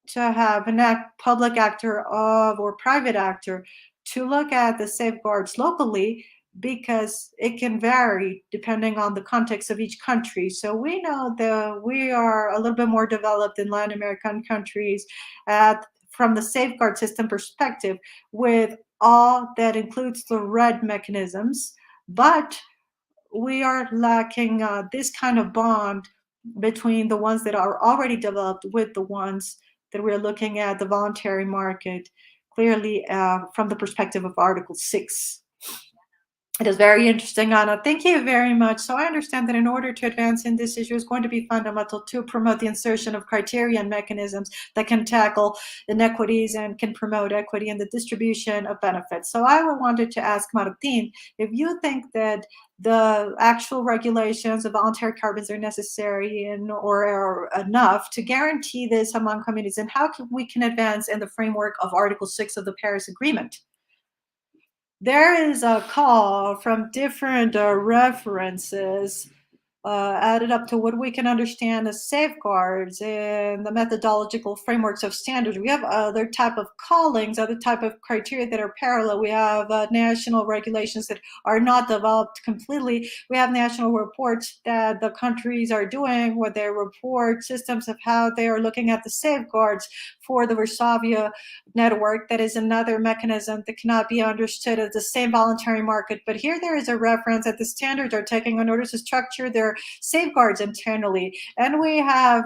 to have a public actor or private actor to look at the safeguards locally, because it can vary depending on the context of each country. So we know that we are a little bit more developed in Latin American countries from the safeguard system perspective, with all that includes the red mechanisms, but we are lacking this kind of bond between the ones that are already developed with the ones that we're looking at the voluntary market, clearly from the perspective of Article 6. It is very interesting, Anna. Thank you very much. So I understand that in order to advance in this issue, it's going to be fundamental to promote the insertion of criteria and mechanisms that can tackle inequities and can promote equity in the distribution of benefits. So I wanted to ask Martin if you think that the actual regulations of voluntary carbons are necessary or are enough to guarantee this among communities, and how we can advance in the framework of Article 6 of the Paris Agreement. There is a call from different references added up to what we can understand as safeguards and the methodological frameworks of standards. We have other type of callings, other type of criteria that are parallel. We have national regulations that are not developed completely. We have national reports that the countries are doing, where they report systems of how they are looking at the safeguards for the Varsavia network. That is another mechanism that cannot be understood as the same voluntary market. But here there is a reference that the standards are taking in order to structure their safeguards internally. And we have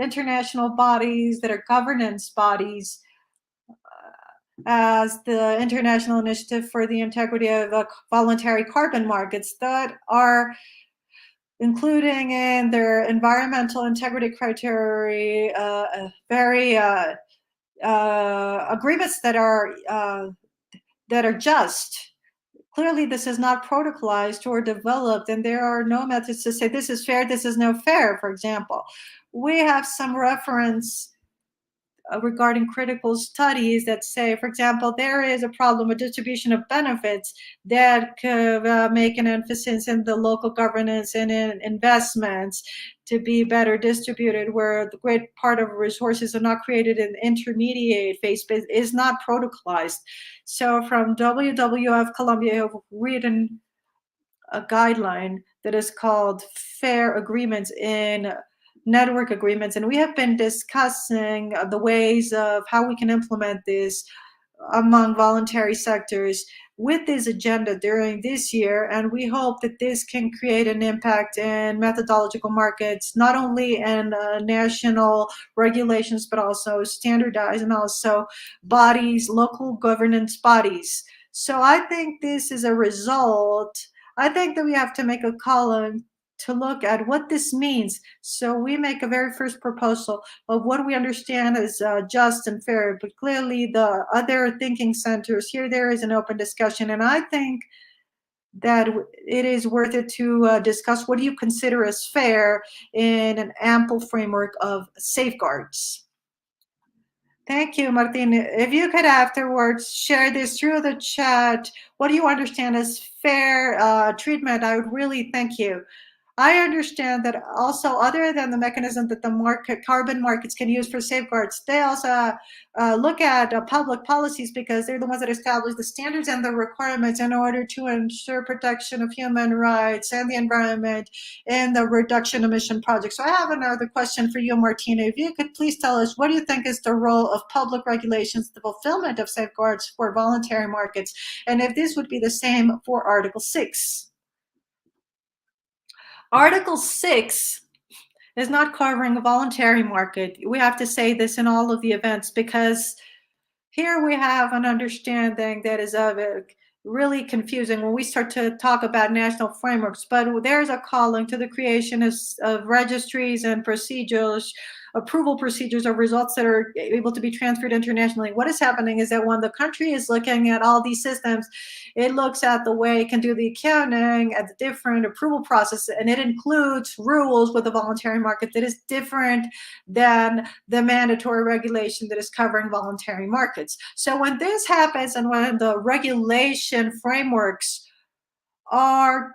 international bodies that are governance bodies as the International Initiative for the Integrity of Voluntary Carbon Markets that are including in their environmental integrity criteria very agreements that are just. Clearly, this is not protocolized or developed, and there are no methods to say this is fair, this is no fair, for example. We have some reference regarding critical studies that say, for example, there is a problem with distribution of benefits that could make an emphasis in the local governance and in investments to be better distributed, where the great part of resources are not created in the intermediate phase, but is not protocolized. So from WWF Colombia, have written a guideline that is called Fair Agreements in Network Agreements, and we have been discussing the ways of how we can implement this among voluntary sectors with this agenda during this year, and we hope that this can create an impact in methodological markets, not only in national regulations, but also standardized and also bodies, local governance bodies. So I think this is a result. I think that we have to make a column to look at what this means. So we make a very first proposal of what we understand as just and fair, but clearly the other thinking centers, here there is an open discussion, and I think that it is worth it to discuss what do you consider as fair in an ample framework of safeguards. Thank you, Martin. If you could afterwards share this through the chat, what do you understand as fair treatment? I would really thank you. I understand that also, other than the mechanism that the carbon markets can use for safeguards, they also look at public policies, because they're the ones that establish the standards and the requirements in order to ensure protection of human rights and the environment in the reduction emission projects. So I have another question for you, Martina. If you could please tell us, what do you think is the role of public regulations, the fulfillment of safeguards for voluntary markets, and if this would be the same for Article 6? Article 6 is not covering a voluntary market. We have to say this in all of the events, because here we have an understanding that is really confusing when we start to talk about national frameworks. But there's a calling to the creation of registries and procedures, approval procedures of results that are able to be transferred internationally. What is happening is that when the country is looking at all these systems, it looks at the way it can do the accounting, at the different approval process, and it includes rules with the voluntary market that is different than the mandatory regulation that is covering voluntary markets. So when this happens, and when the regulation frameworks are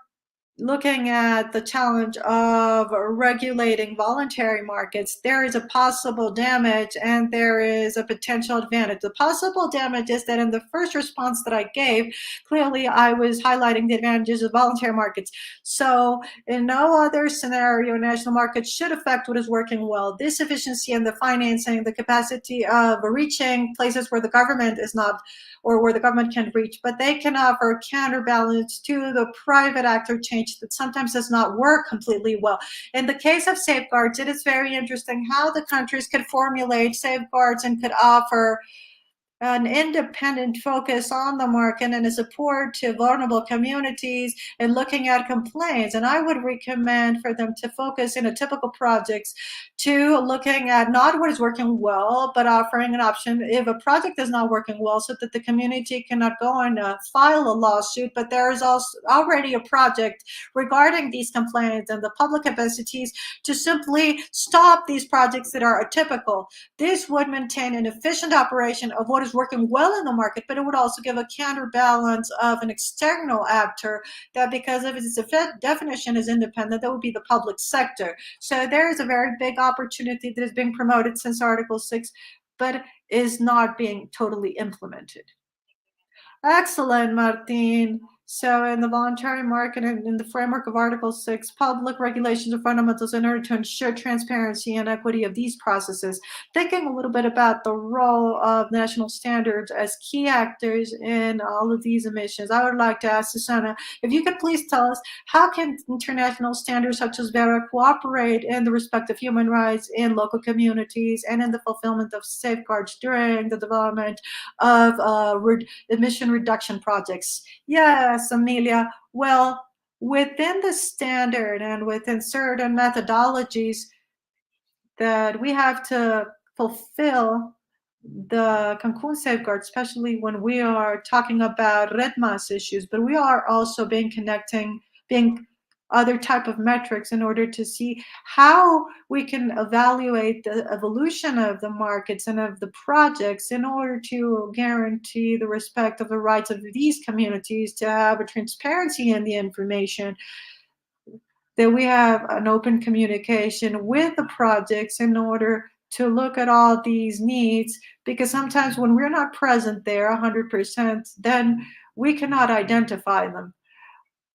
looking at the challenge of regulating voluntary markets, there is a possible damage and there is a potential advantage. The possible damage is that in the first response that I gave, clearly I was highlighting the advantages of voluntary markets. So in no other scenario, national markets should affect what is working well. This efficiency and the financing, the capacity of reaching places where the government is not, or where the government can't reach, but they can offer a counterbalance to the private actor change that sometimes does not work completely well. In the case of safeguards, it is very interesting how the countries could formulate safeguards and could offer an independent focus on the market and a support to vulnerable communities and looking at complaints. And I would recommend for them to focus in a typical projects to looking at not what is working well, but offering an option if a project is not working well, so that the community cannot go and file a lawsuit, but there is also already a project regarding these complaints and the public capacities to simply stop these projects that are atypical. This would maintain an efficient operation of what is working well in the market, but it would also give a counterbalance of an external actor that, because of its definition, is independent. That would be the public sector. So there is a very big opportunity that is being promoted since Article 6, but is not being totally implemented. Excellent, Martin. So in the voluntary market and in the framework of Article 6, public regulations are fundamentals in order to ensure transparency and equity of these processes. Thinking a little bit about the role of national standards as key actors in all of these emissions, I would like to ask Susanna, if you could please tell us, how can international standards such as VERA cooperate in the respect of human rights in local communities and in the fulfillment of safeguards during the development of emission reduction projects? Yes, Amelia. Well, within the standard and within certain methodologies that we have to fulfill the Cancun safeguard, especially when we are talking about red mass issues, but we are also being other type of metrics in order to see how we can evaluate the evolution of the markets and of the projects in order to guarantee the respect of the rights of these communities to have a transparency in the information, that we have an open communication with the projects in order to look at all these needs, because sometimes when we're not present there 100%, then we cannot identify them.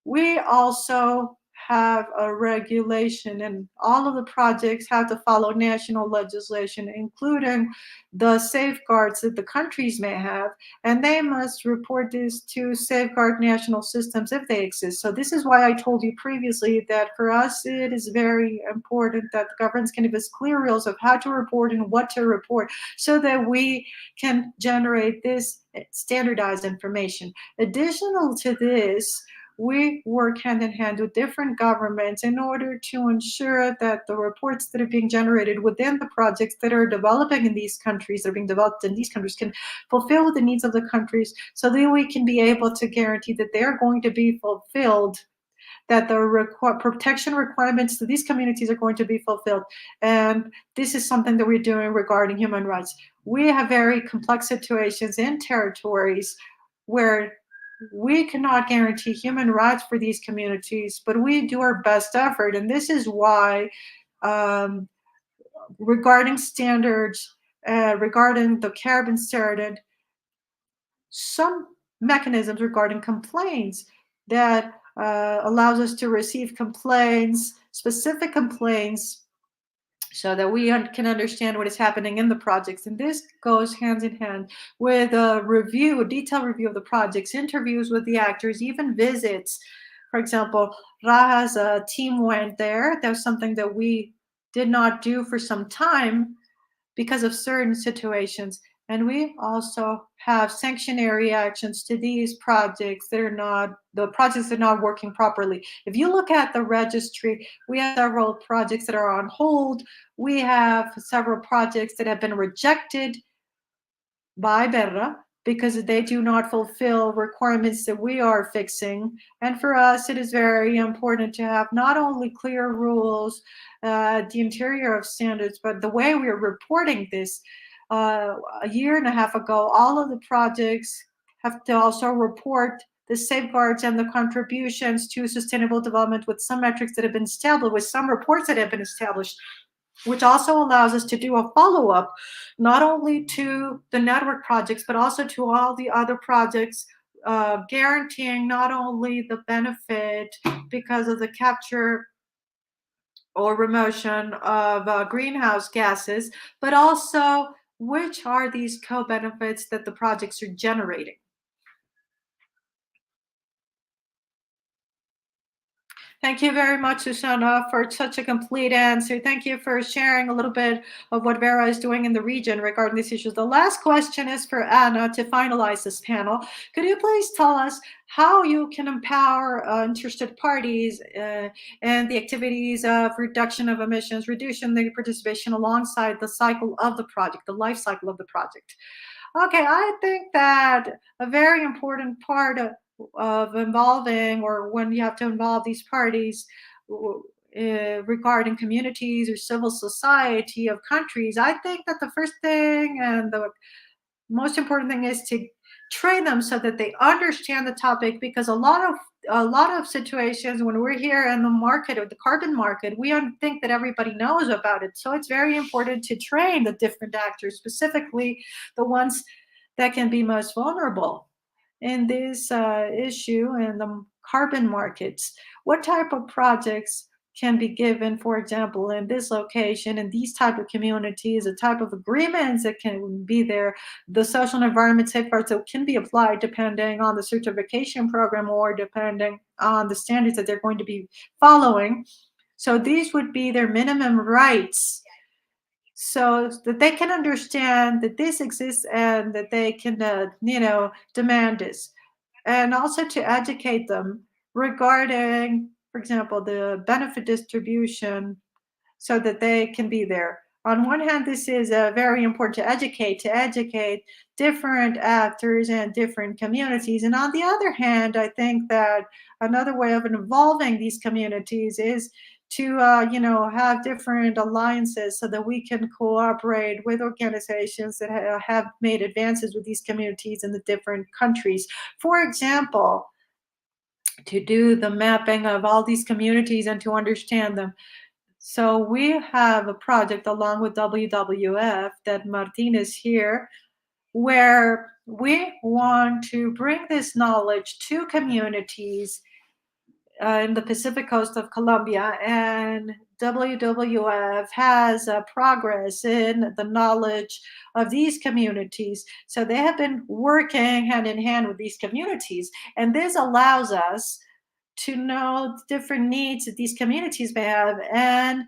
We also have a regulation, and all of the projects have to follow national legislation, including the safeguards that the countries may have, and they must report this to safeguard national systems if they exist. So this is why I told you previously that for us it is very important that the governments can give us clear rules of how to report and what to report, so that we can generate this standardized information. Additional to this, we work hand in hand with different governments in order to ensure that the reports that are being generated within the projects that are developing in these countries, that are being developed in these countries, can fulfill the needs of the countries, so that we can be able to guarantee that they're going to be fulfilled, that the protection requirements to these communities are going to be fulfilled. And this is something that we're doing regarding human rights. We have very complex situations in territories where we cannot guarantee human rights for these communities, but we do our best effort. And this is why, regarding standards, regarding the carbon standard, some mechanisms regarding complaints that allows us to receive complaints, specific complaints, so that we can understand what is happening in the projects. And this goes hand in hand with a detailed review of the projects, interviews with the actors, even visits. For example, Raja's team went there. That was something that we did not do for some time because of certain situations. And we also have sanctionary actions to these projects that are not working properly. If you look at the registry, we have several projects that are on hold. We have several projects that have been rejected by Berra because they do not fulfill requirements that we are fixing. And for us, it is very important to have not only clear rules, the interior of standards, but the way we are reporting this. A year and a half ago, all of the projects have to also report the safeguards and the contributions to sustainable development with some metrics that have been established, with some reports that have been established, which also allows us to do a follow-up, not only to the network projects, but also to all the other projects, guaranteeing not only the benefit because of the capture or remotion of greenhouse gases, but also which are these co-benefits that the projects are generating. Thank you very much, Susanna, for such a complete answer. Thank you for sharing a little bit of what Vera is doing in the region regarding these issues. The last question is for Anna to finalize this panel. Could you please tell us how you can empower interested parties and the activities of reduction of emissions, reducing the participation alongside the cycle of the project, the life cycle of the project? Okay, I think that a very important part of involving, or when you have to involve these parties regarding communities or civil society of countries, I think that the first thing and the most important thing is to train them so that they understand the topic, because a lot of situations when we're here in the market or the carbon market, we don't think that everybody knows about it. So it's very important to train the different actors, specifically the ones that can be most vulnerable in this issue and the carbon markets. What type of projects can be given, for example, in this location, in these type of communities, the type of agreements that can be there, the social and environment safeguards that can be applied depending on the certification program or depending on the standards that they're going to be following. So these would be their minimum rights, so that they can understand that this exists and that they can, demand this. And also to educate them regarding, for example, the benefit distribution so that they can be there. On one hand, this is very important to educate different actors and different communities. And on the other hand, I think that another way of involving these communities is to, have different alliances so that we can cooperate with organizations that have made advances with these communities in the different countries. For example, to do the mapping of all these communities and to understand them. So we have a project along with WWF that Martin is here, where we want to bring this knowledge to communities in the Pacific coast of Colombia, and WWF has progress in the knowledge of these communities. So they have been working hand in hand with these communities, and this allows us to know the different needs that these communities may have and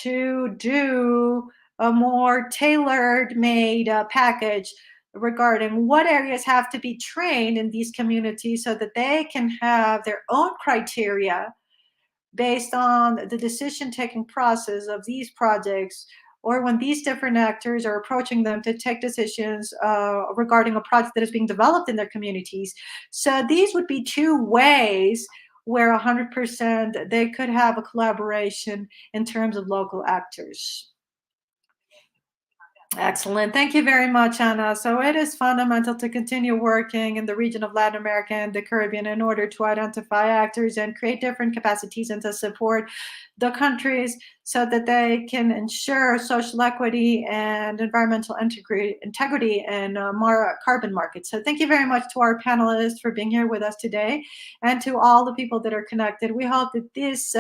to do a more tailored made package regarding what areas have to be trained in these communities so that they can have their own criteria based on the decision-taking process of these projects, or when these different actors are approaching them to take decisions regarding a project that is being developed in their communities. So these would be two ways where 100% they could have a collaboration in terms of local actors. Excellent. Thank you very much, Anna. So it is fundamental to continue working in the region of Latin America and the Caribbean in order to identify actors and create different capacities and to support the countries so that they can ensure social equity and environmental integrity and carbon markets. So thank you very much to our panelists for being here with us today and to all the people that are connected. We hope that this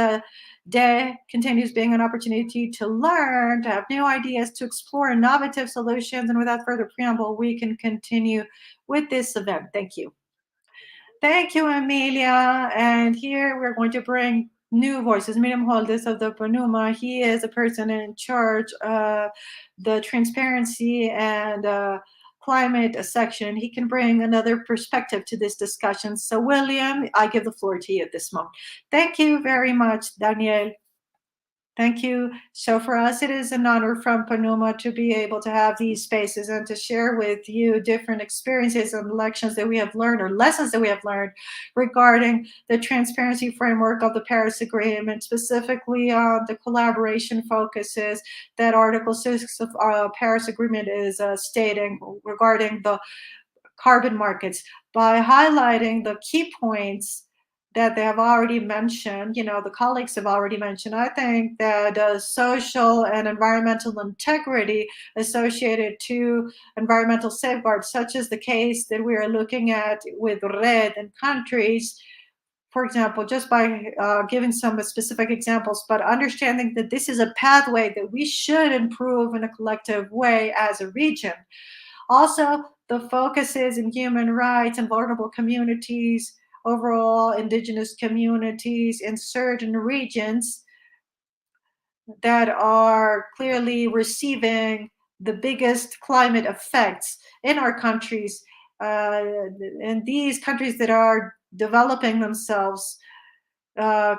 day continues being an opportunity to learn, to have new ideas, to explore innovative solutions. And without further preamble, we can continue with this event. Thank you. Thank you, Amelia. And here we're going to bring new voices. Miriam Holdes of the PNUMA. He is a person in charge of the transparency and climate section. He can bring another perspective to this discussion. So William, I give the floor to you at this moment. Thank you very much, Daniel. Thank you. So for us, it is an honor from PNUMA to be able to have these spaces and to share with you different experiences and lections that we have learned or lessons that we have learned regarding the transparency framework of the Paris Agreement, specifically on the collaboration focuses that Article 6 of Paris Agreement is stating regarding the carbon markets. By highlighting the key points that they have already mentioned, the colleagues have already mentioned, I think that social and environmental integrity associated to environmental safeguards, such as the case that we are looking at with RED and countries, for example, just by giving some specific examples, but understanding that this is a pathway that we should improve in a collective way as a region. Also, the focuses in human rights and vulnerable communities, overall indigenous communities in certain regions that are clearly receiving the biggest climate effects in our countries, and these countries that are developing themselves,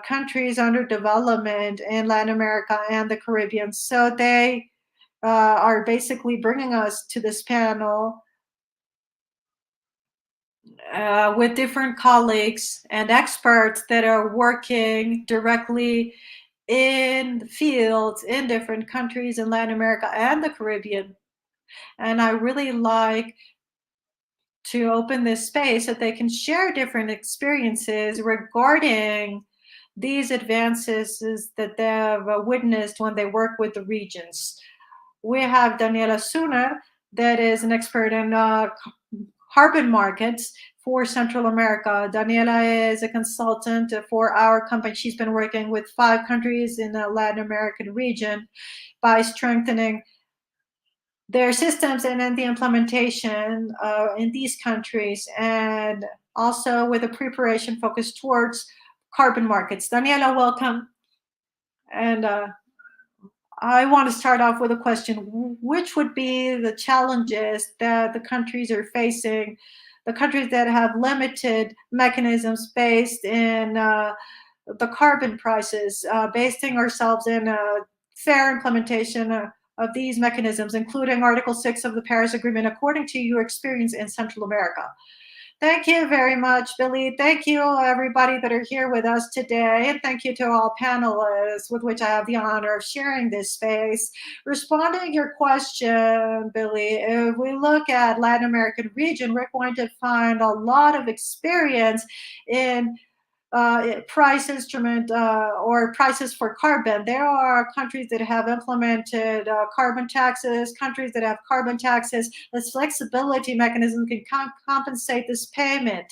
countries under development in Latin America and the Caribbean. So they are basically bringing us to this panel with different colleagues and experts that are working directly in the fields in different countries in Latin America and the Caribbean. And I really like to open this space so they can share different experiences regarding these advances that they have witnessed when they work with the regions. We have Daniela Suner, that is an expert in carbon markets for Central America. Daniela is a consultant for our company. She's been working with 5 countries in the Latin American region by strengthening their systems and then the implementation in these countries, and also with a preparation focused towards carbon markets. Daniela, welcome. And I want to start off with a question. Which would be the challenges that the countries are facing, the countries that have limited mechanisms based in the carbon prices, basing ourselves in a fair implementation of these mechanisms, including Article 6 of the Paris Agreement, according to your experience in Central America? Thank you very much, Billy. Thank you, everybody that are here with us today. And thank you to all panelists with which I have the honor of sharing this space. Responding to your question, Billy, if we look at Latin American region, we're going to find a lot of experience in price instrument or prices for carbon. There are countries that have implemented carbon taxes, countries that have carbon taxes. This flexibility mechanism can compensate this payment.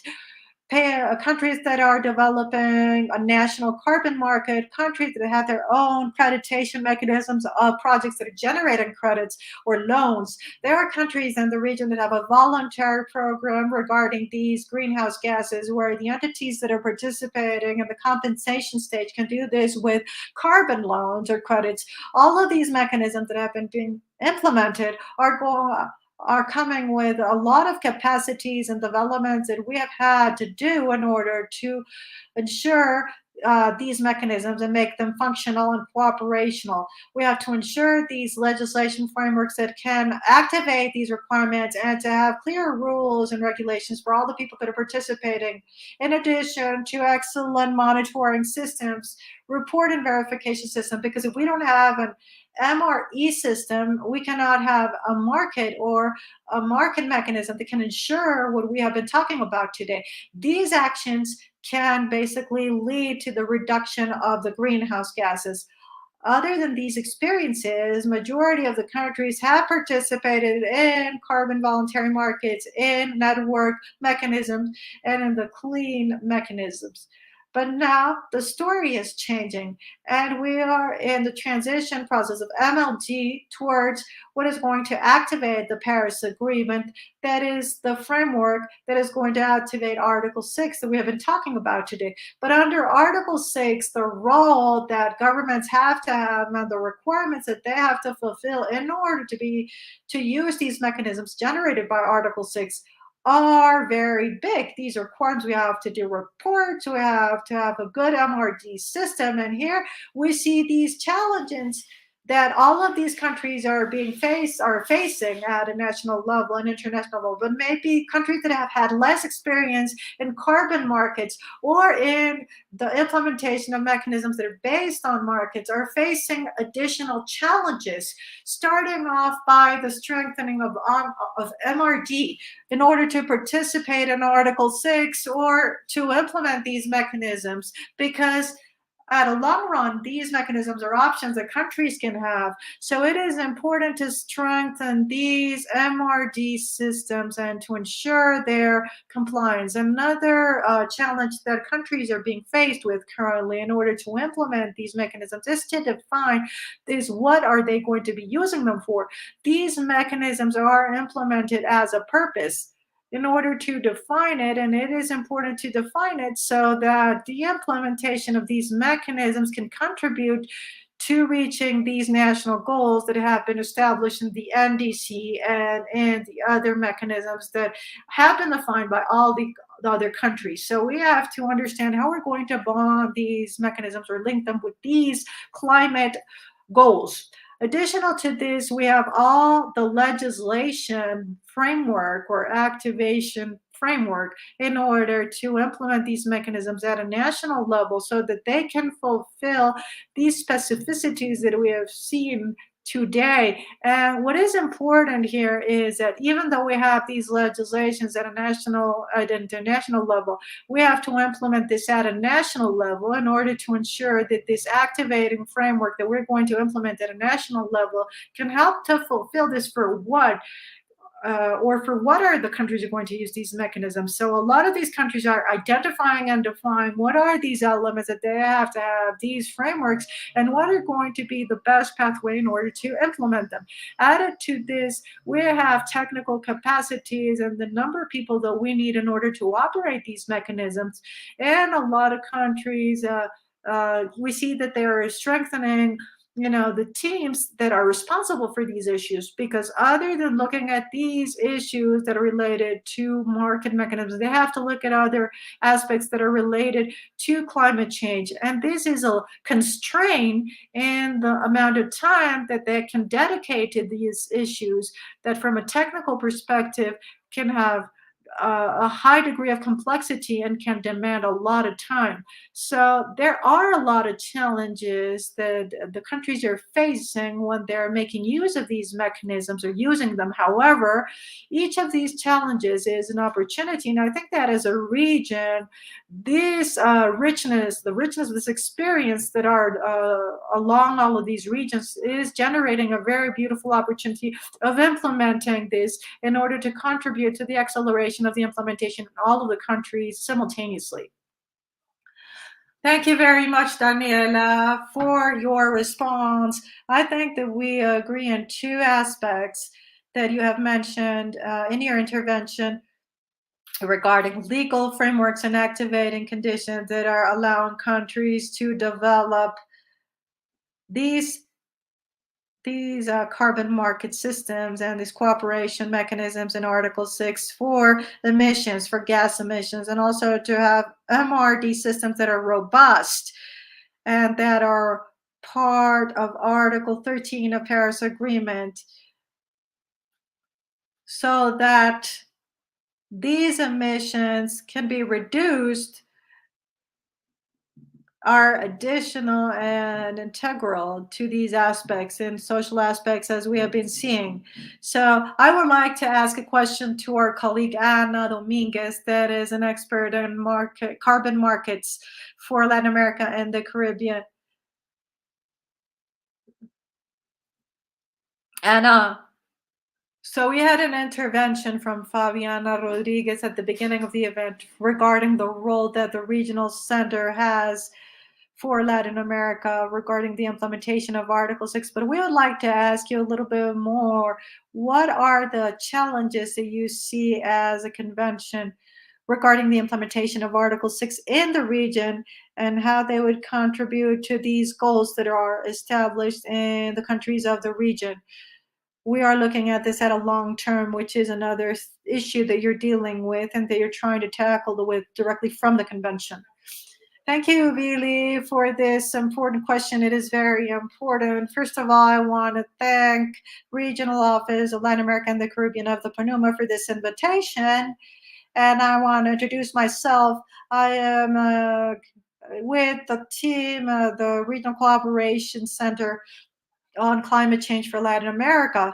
Countries that are developing a national carbon market, countries that have their own accreditation mechanisms of projects that are generating credits or loans. There are countries in the region that have a voluntary program regarding these greenhouse gases, where the entities that are participating in the compensation stage can do this with carbon loans or credits. All of these mechanisms that have been being implemented are coming with a lot of capacities and developments that we have had to do in order to ensure these mechanisms and make them functional and cooperational. We have to ensure these legislation frameworks that can activate these requirements and to have clear rules and regulations for all the people that are participating, in addition to excellent monitoring systems, report and verification system, because if we don't have an MRE system, we cannot have a market or a market mechanism that can ensure what we have been talking about today. These actions can basically lead to the reduction of the greenhouse gases. Other than these experiences, majority of the countries have participated in carbon voluntary markets, in network mechanisms, and in the clean mechanisms. But now the story is changing, and we are in the transition process of MLG towards what is going to activate the Paris Agreement. That is the framework that is going to activate Article 6 that we have been talking about today. But under Article 6, the role that governments have to have and the requirements that they have to fulfill in order to use these mechanisms generated by Article 6 are very big. These are requirements. We have to do reports. We have to have a good MRD system. And here we see these challenges that all of these countries are facing at a national level and international level. But maybe countries that have had less experience in carbon markets or in the implementation of mechanisms that are based on markets are facing additional challenges, starting off by the strengthening of MRD in order to participate in Article 6 or to implement these mechanisms, because at a long run, these mechanisms are options that countries can have. So it is important to strengthen these MRD systems and to ensure their compliance. Another challenge that countries are being faced with currently in order to implement these mechanisms is to define what are they going to be using them for. These mechanisms are implemented as a purpose in order to define it, and it is important to define it so that the implementation of these mechanisms can contribute to reaching these national goals that have been established in the NDC and in the other mechanisms that have been defined by all the other countries. So we have to understand how we're going to bond these mechanisms or link them with these climate goals. Additional to this, we have all the legislation framework or activation framework in order to implement these mechanisms at a national level so that they can fulfill these specificities that we have seen today. And what is important here is that even though we have these legislations at a national and international level, we have to implement this at a national level in order to ensure that this activating framework that we're going to implement at a national level can help to fulfill this. For what? or for what are the countries are going to use these mechanisms. So a lot of these countries are identifying and defining what are these elements that they have to have, these frameworks, and what are going to be the best pathway in order to implement them. Added to this, we have technical capacities and the number of people that we need in order to operate these mechanisms. And a lot of countries, we see that they are strengthening the teams that are responsible for these issues, because other than looking at these issues that are related to market mechanisms, they have to look at other aspects that are related to climate change. And this is a constraint in the amount of time that they can dedicate to these issues, that from a technical perspective can have a high degree of complexity and can demand a lot of time. So there are a lot of challenges that the countries are facing when they're making use of these mechanisms or using them. However, each of these challenges is an opportunity. And I think that as a region, this richness, the richness of this experience that are along all of these regions is generating a very beautiful opportunity of implementing this in order to contribute to the acceleration of the implementation in all of the countries simultaneously. Thank you very much, Daniela, for your response. I think that we agree in two aspects that you have mentioned in your intervention regarding legal frameworks and activating conditions that are allowing countries to develop these carbon market systems and these cooperation mechanisms in Article 6 for emissions, for gas emissions, and also to have MRD systems that are robust and that are part of Article 13 of Paris Agreement, so that these emissions can be reduced, are additional and integral to these aspects and social aspects as we have been seeing. So I would like to ask a question to our colleague Ana Dominguez, that is an expert in carbon markets for Latin America and the Caribbean. Ana, so we had an intervention from Fabiana Rodriguez at the beginning of the event regarding the role that the regional center has for Latin America regarding the implementation of Article 6. But we would like to ask you a little bit more. What are the challenges that you see as a convention regarding the implementation of Article 6 in the region, and how they would contribute to these goals that are established in the countries of the region? We are looking at this at a long term, which is another issue that you're dealing with and that you're trying to tackle with directly from the convention. Thank you, Vili, for this important question. It is very important. First of all, I want to thank Regional Office of Latin America and the Caribbean of the PNUMA for this invitation. And I want to introduce myself. I am with the team, the Regional Cooperation Center on Climate Change for Latin America.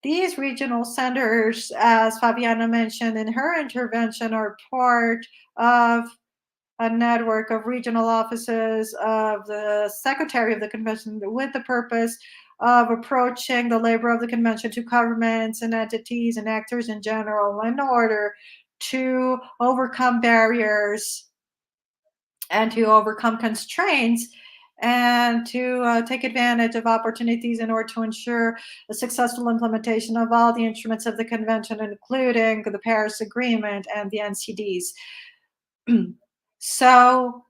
These regional centers, as Fabiana mentioned in her intervention, are part of a network of regional offices of the Secretary of the Convention with the purpose of approaching the labor of the Convention to governments and entities and actors in general in order to overcome barriers and to overcome constraints and to take advantage of opportunities in order to ensure a successful implementation of all the instruments of the Convention, including the Paris Agreement and the NCDs. So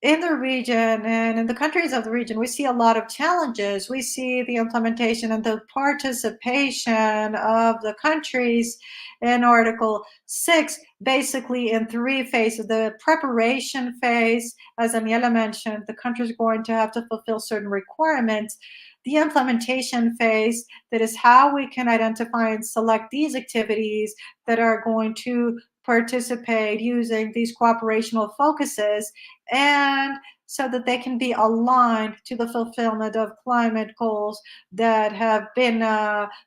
in the region and in the countries of the region, we see a lot of challenges. We see the implementation and the participation of the countries in Article 6, basically in three phases. The preparation phase, as Daniela mentioned, the countries are going to have to fulfill certain requirements. The implementation phase, that is how we can identify and select these activities that are going to participate using these cooperational focuses, and so that they can be aligned to the fulfillment of climate goals that have been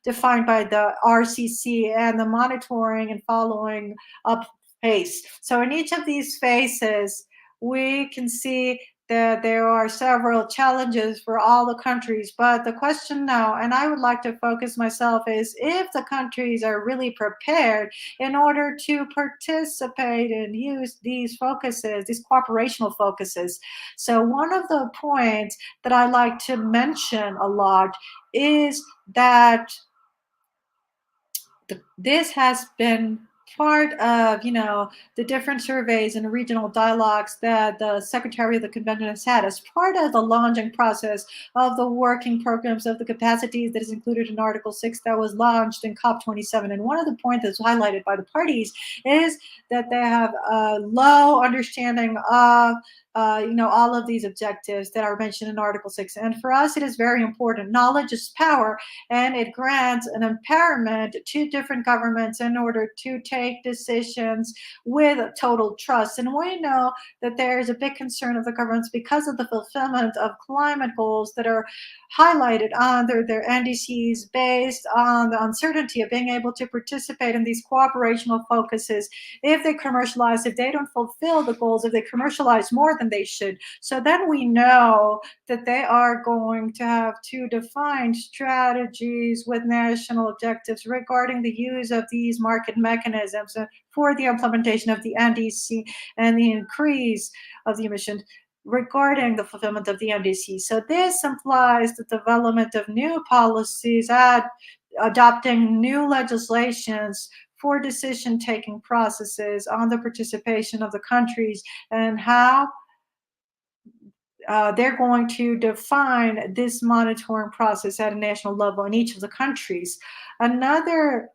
defined by the RCC and the monitoring and following up phase. So in each of these phases, we can see that there are several challenges for all the countries, but the question now, and I would like to focus myself, is if the countries are really prepared in order to participate and use these focuses, these cooperational focuses. So one of the points that I like to mention a lot is that this has been part of, the different surveys and regional dialogues that the Secretary of the Convention has had as part of the launching process of the working programs of the capacities that is included in Article 6 that was launched in COP27. And one of the points that's highlighted by the parties is that they have a low understanding of all of these objectives that are mentioned in Article 6. And for us, it is very important. Knowledge is power, and it grants an empowerment to different governments in order to take decisions with total trust. And we know that there is a big concern of the governments because of the fulfillment of climate goals that are highlighted under their NDCs based on the uncertainty of being able to participate in these cooperational focuses if they commercialize, if they don't fulfill the goals, if they commercialize more than they should. So then we know that they are going to have to define strategies with national objectives regarding the use of these market mechanisms for the implementation of the NDC and the increase of the emissions regarding the fulfillment of the NDC. So this implies the development of new policies, adopting new legislations for decision-taking processes on the participation of the countries and how they're going to define this monitoring process at a national level in each of the countries. Another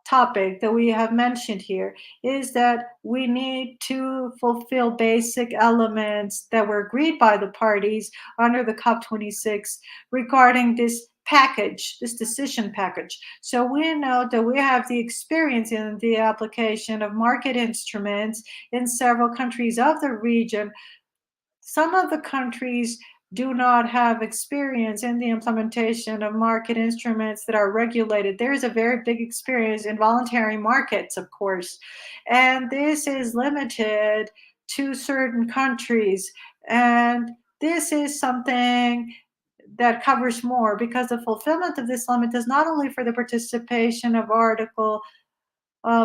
topic that we have mentioned here is that we need to fulfill basic elements that were agreed by the parties under the COP26 regarding this package, this decision package. So we know that we have the experience in the application of market instruments in several countries of the region. Some of the countries do not have experience in the implementation of market instruments that are regulated. There is a very big experience in voluntary markets, of course, and this is limited to certain countries. And this is something that covers more because the fulfillment of this limit is not only for the participation of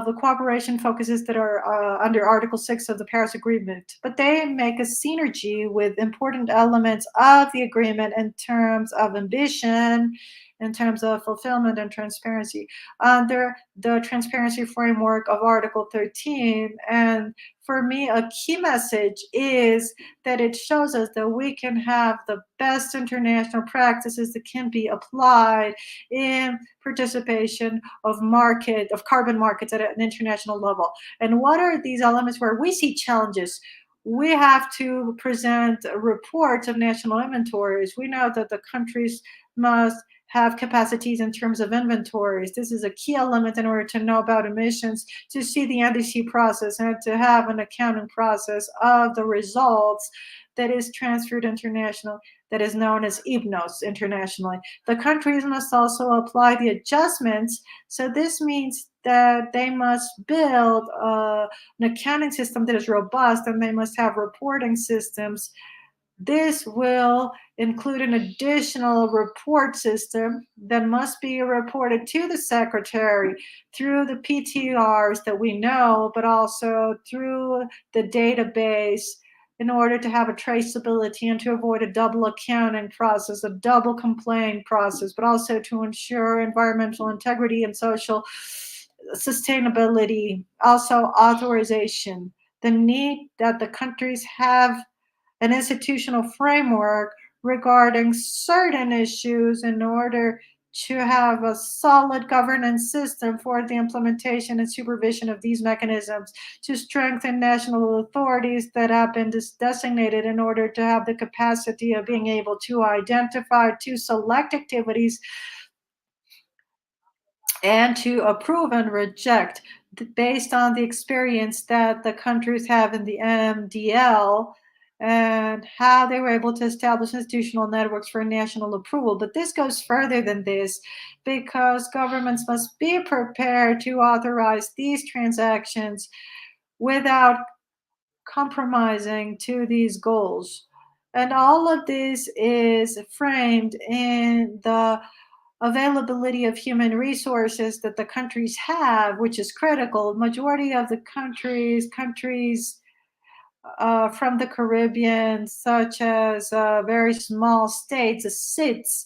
the cooperation focuses that are under Article 6 of the Paris Agreement, but they make a synergy with important elements of the agreement in terms of ambition, in terms of fulfillment and transparency under the transparency framework of Article 13. And for me, a key message is that it shows us that we can have the best international practices that can be applied in participation of carbon markets at an international level. And what are these elements where we see challenges? We have to present reports of national inventories. We know that the countries must have capacities in terms of inventories. This is a key element in order to know about emissions, to see the NDC process, and to have an accounting process of the results that is transferred international, that is known as IBNOS internationally. The countries must also apply the adjustments. So this means that they must build an accounting system that is robust, and they must have reporting systems. This will include an additional report system that must be reported to the secretary through the PTRs that we know, but also through the database in order to have a traceability and to avoid a double accounting process, a double complaint process, but also to ensure environmental integrity and social sustainability. Also, authorization, the need that the countries have an institutional framework regarding certain issues in order to have a solid governance system for the implementation and supervision of these mechanisms, to strengthen national authorities that have been designated in order to have the capacity of being able to identify, to select activities, and to approve and reject based on the experience that the countries have in the MDL and how they were able to establish institutional networks for national approval. But this goes further than this because governments must be prepared to authorize these transactions without compromising to these goals. And all of this is framed in the availability of human resources that the countries have, which is critical. Majority of the countries from the Caribbean, such as very small states, SIDS,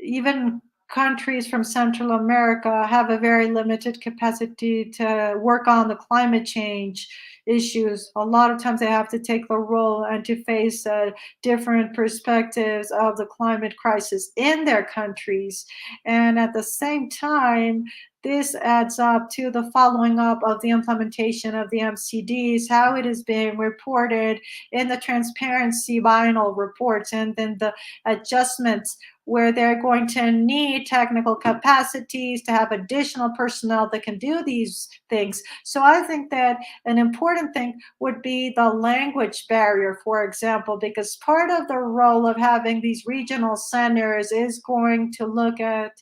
even countries from Central America have a very limited capacity to work on the climate change issues. A lot of times they have to take the role and to face different perspectives of the climate crisis in their countries. And at the same time, this adds up to the following up of the implementation of the MCDs, how it is being reported in the transparency biennial reports, and then the adjustments where they're going to need technical capacities to have additional personnel that can do these things. So I think that an important thing would be the language barrier, for example, because part of the role of having these regional centers is going to look at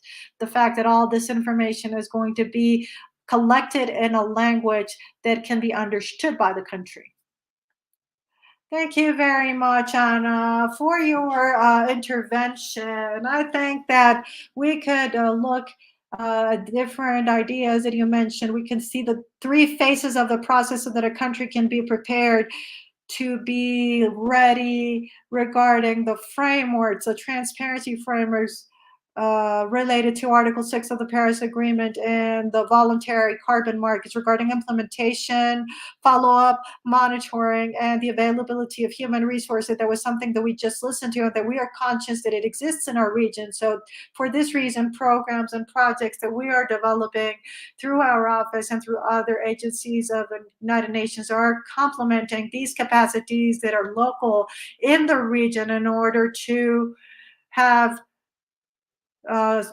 the fact that all this information is going to be collected in a language that can be understood by the country. Thank you very much, Anna, for your intervention. I think that we could look at different ideas that you mentioned. We can see the three phases of the process so that a country can be prepared to be ready regarding the frameworks, the transparency frameworks related to Article 6 of the Paris Agreement and the voluntary carbon markets regarding implementation, follow-up, monitoring, and the availability of human resources. That was something that we just listened to, and that we are conscious that it exists in our region. So for this reason, programs and projects that we are developing through our office and through other agencies of the United Nations are complementing these capacities that are local in the region in order to have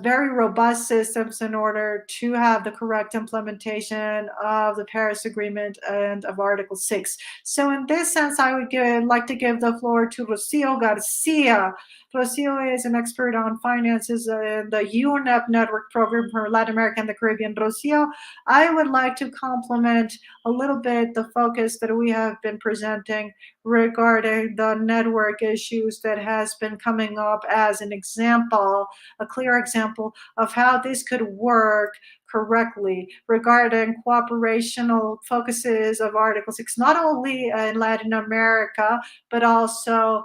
very robust systems in order to have the correct implementation of the Paris Agreement and of Article 6. So in this sense, I would like to give the floor to Rocio Garcia. Rocio is an expert on finances in the UNEP network program for Latin America and the Caribbean. Rocio, I would like to complement a little bit the focus that we have been presenting regarding the network issues that has been coming up as an example, a clear example of how this could work correctly regarding cooperational focuses of Article 6, not only in Latin America, but also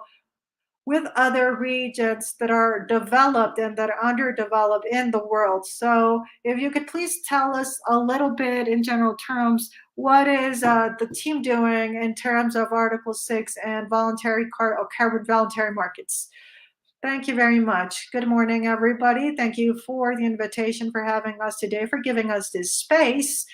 with other regions that are developed and that are underdeveloped in the world. So if you could please tell us a little bit in general terms, what is the team doing in terms of Article 6 and carbon voluntary markets? Thank you very much. Good morning, everybody. Thank you for the invitation, for having us today, for giving us this space.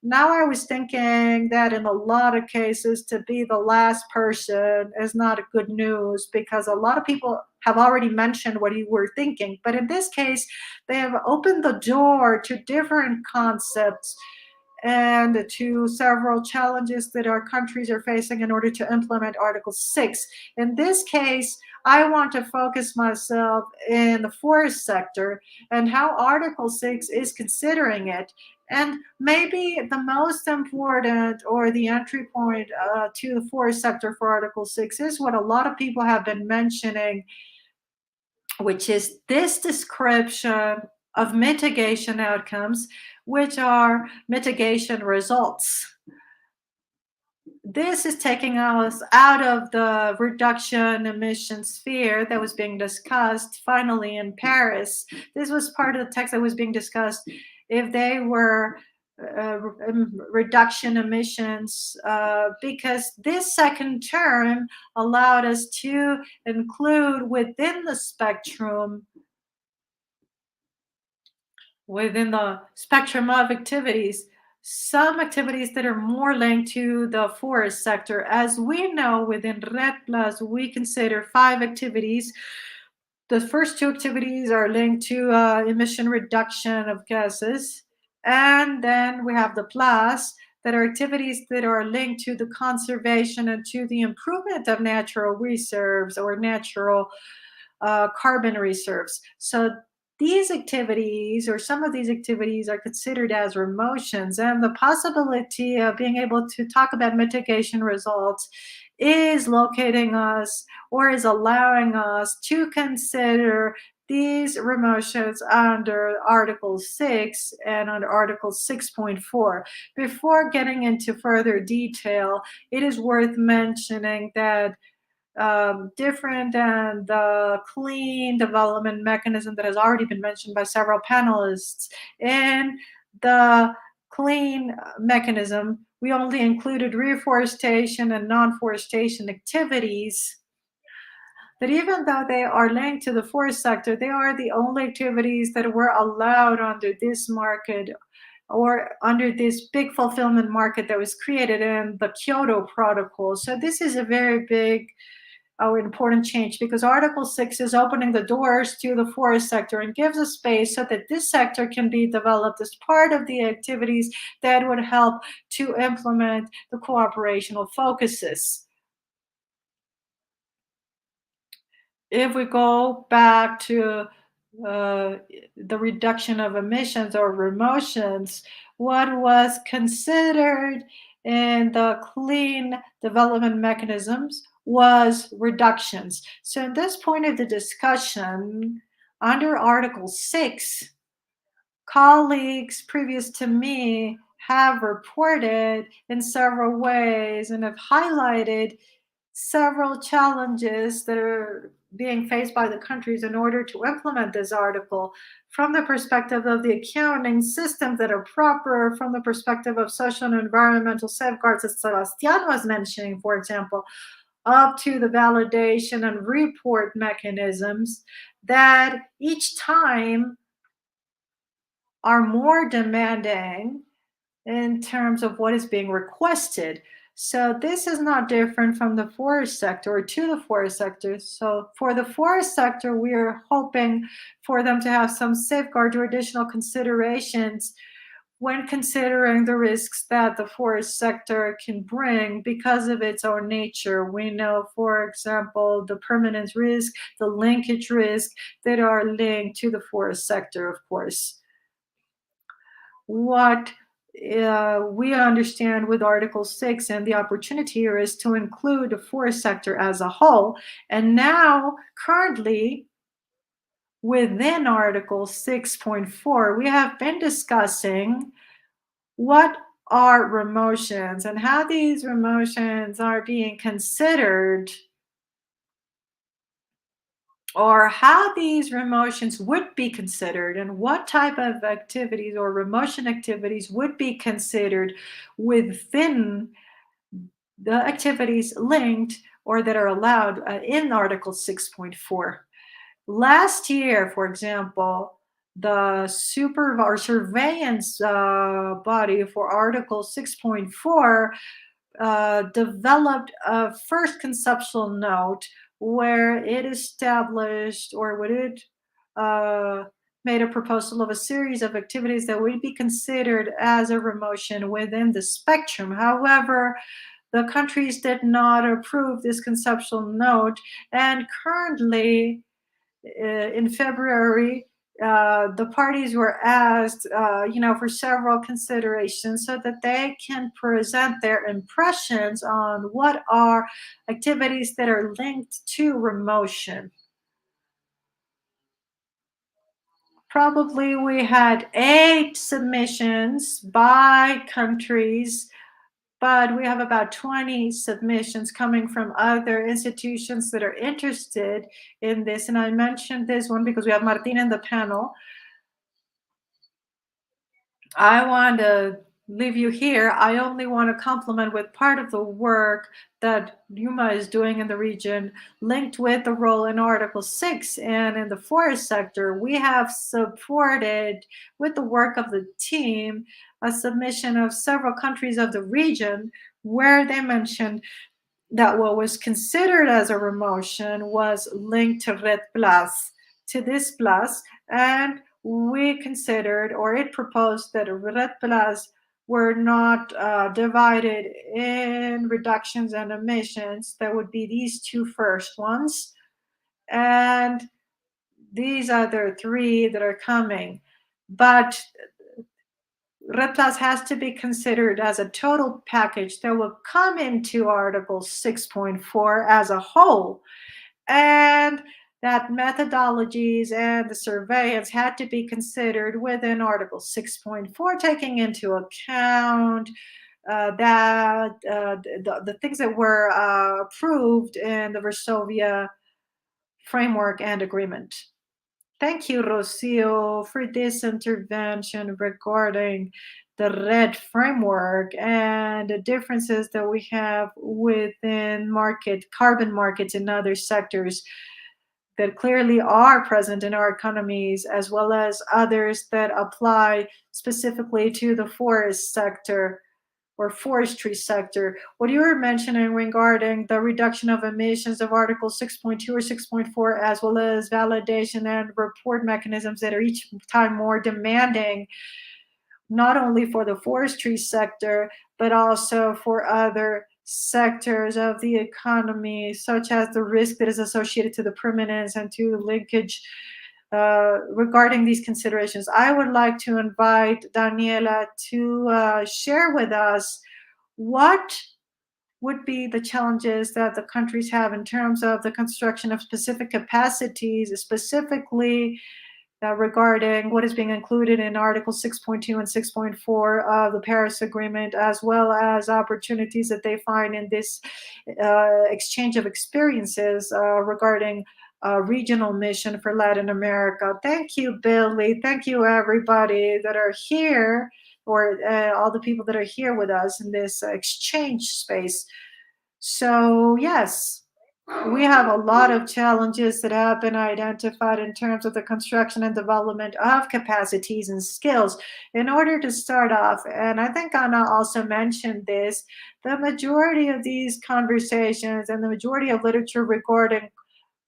Now, I was thinking that in a lot of cases, to be the last person is not a good news because a lot of people have already mentioned what you were thinking. But in this case, they have opened the door to different concepts and to several challenges that our countries are facing in order to implement Article 6. In this case, I want to focus myself in the forest sector and how Article 6 is considering it. And maybe the most important or the entry point to the forest sector for Article 6 is what a lot of people have been mentioning, which is this description of mitigation outcomes, which are mitigation results. This is taking us out of the reduction emission sphere that was being discussed finally in Paris. This was part of the text that was being discussed. If they were reduction emissions, because this second term allowed us to include within the spectrum of activities, some activities that are more linked to the forest sector. As we know, within RED Plus, we consider 5 activities. The first 2 activities are linked to emission reduction of gases. And then we have the Plus, that are activities that are linked to the conservation and to the improvement of natural reserves or natural carbon reserves. So these activities, or some of these activities, are considered as remotions, and the possibility of being able to talk about mitigation results is locating us or is allowing us to consider these remotions under Article 6 and under Article 6.4. Before getting into further detail, it is worth mentioning that different than the clean development mechanism that has already been mentioned by several panelists, in the clean mechanism, we only included reforestation and non-forestation activities that, even though they are linked to the forest sector, they are the only activities that were allowed under this market or under this big fulfillment market that was created in the Kyoto Protocol. So this is a very big important change, because Article 6 is opening the doors to the forest sector and gives a space so that this sector can be developed as part of the activities that would help to implement the cooperational focuses. If we go back to the reduction of emissions or remotions, what was considered in the clean development mechanisms was reductions. So at this point of the discussion, under Article 6, colleagues previous to me have reported in several ways and have highlighted several challenges that are being faced by the countries in order to implement this article, from the perspective of the accounting systems that are proper, from the perspective of social and environmental safeguards, as Sebastian was mentioning, for example, up to the validation and report mechanisms that each time are more demanding in terms of what is being requested. So this is not different from the forest sector or to the forest sector. So for the forest sector, we are hoping for them to have some safeguard or additional considerations when considering the risks that the forest sector can bring because of its own nature. We know, for example, the permanence risk, the linkage risk that are linked to the forest sector, of course. What we understand with Article 6 and the opportunity here is to include the forest sector as a whole. And now, currently, within Article 6.4, we have been discussing what are remotions and how these remotions are being considered, or how these remotions would be considered, and what type of activities or remotion activities would be considered within the activities linked or that are allowed in Article 6.4. Last year, for example, the surveillance body for Article 6.4 developed a first conceptual note where it established, or what it made a proposal of a series of activities that would be considered as a remotion within the spectrum. However, the countries did not approve this conceptual note, and currently, in February, the parties were asked, for several considerations so that they can present their impressions on what are activities that are linked to remotion. Probably we had 8 submissions by countries, but we have about 20 submissions coming from other institutions that are interested in this. And I mentioned this one because we have Martin in the panel. I want to leave you here. I only want to compliment with part of the work that Yuma is doing in the region, linked with the role in Article 6 and in the forest sector. We have supported, with the work of the team, a submission of several countries of the region where they mentioned that what was considered as a remotion was linked to Red Plus, to this plus, and we considered, or it proposed, that Red Plus were not divided in reductions and emissions. There would be these 2 first ones, and these other 3 that are coming. But Red Plus has to be considered as a total package that will come into Article 6.4 as a whole, and that methodologies and the surveillance had to be considered within Article 6.4, taking into account the things that were approved in the Varsovia framework and agreement. Thank you, Rocio, for this intervention regarding the RED framework and the differences that we have within carbon markets in other sectors that clearly are present in our economies, as well as others that apply specifically to the forest sector or forestry sector. What you were mentioning regarding the reduction of emissions of Article 6.2 or 6.4, as well as validation and report mechanisms that are each time more demanding, not only for the forestry sector, but also for other sectors of the economy, such as the risk that is associated to the permanence and to linkage. Regarding these considerations, I would like to invite Daniela to share with us what would be the challenges that the countries have in terms of the construction of specific capacities, specifically regarding what is being included in Article 6.2 and 6.4 of the Paris Agreement, as well as opportunities that they find in this exchange of experiences regarding regional mission for Latin America. Thank you, Billy. Thank you, everybody that are here, or all the people that are here with us in this exchange space. So, yes, we have a lot of challenges that have been identified in terms of the construction and development of capacities and skills. In order to start off, and I think Anna also mentioned this, the majority of these conversations and the majority of literature regarding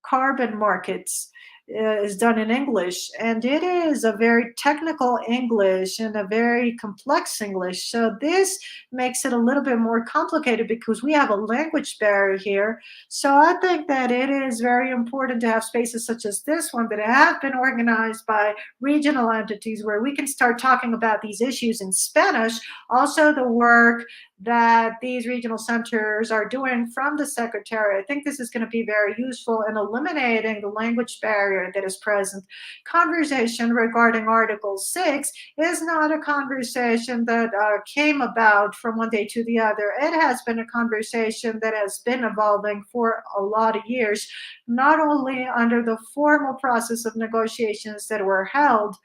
carbon markets is done in English, and it is a very technical English and a very complex English. So this makes it a little bit more complicated because we have a language barrier here. So I think that it is very important to have spaces such as this one that have been organized by regional entities where we can start talking about these issues in Spanish. Also, the work that these regional centers are doing from the secretary. I think this is going to be very useful in eliminating the language barrier that is present. Conversation regarding Article 6 is not a conversation that came about from one day to the other. It has been a conversation that has been evolving for a lot of years, not only under the formal process of negotiations that were held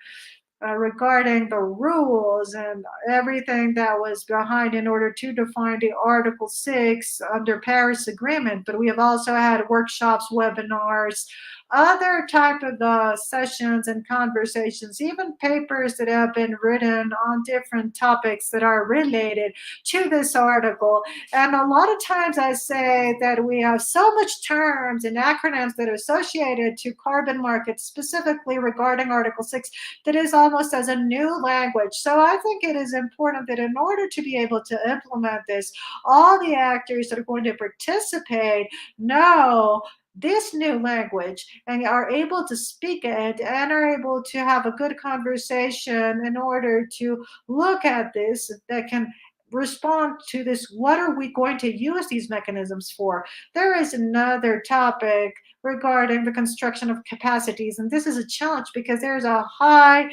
regarding the rules and everything that was behind in order to define the Article 6 under Paris Agreement. But we have also had workshops, webinars, other type of sessions and conversations, even papers that have been written on different topics that are related to this article. And a lot of times I say that we have so much terms and acronyms that are associated to carbon markets, specifically regarding Article 6, that is almost as a new language. So I think it is important that in order to be able to implement this, all the actors that are going to participate know this new language and are able to speak it and are able to have a good conversation in order to look at this that can respond to this. What are we going to use these mechanisms for? There is another topic regarding the construction of capacities, and this is a challenge because there's a high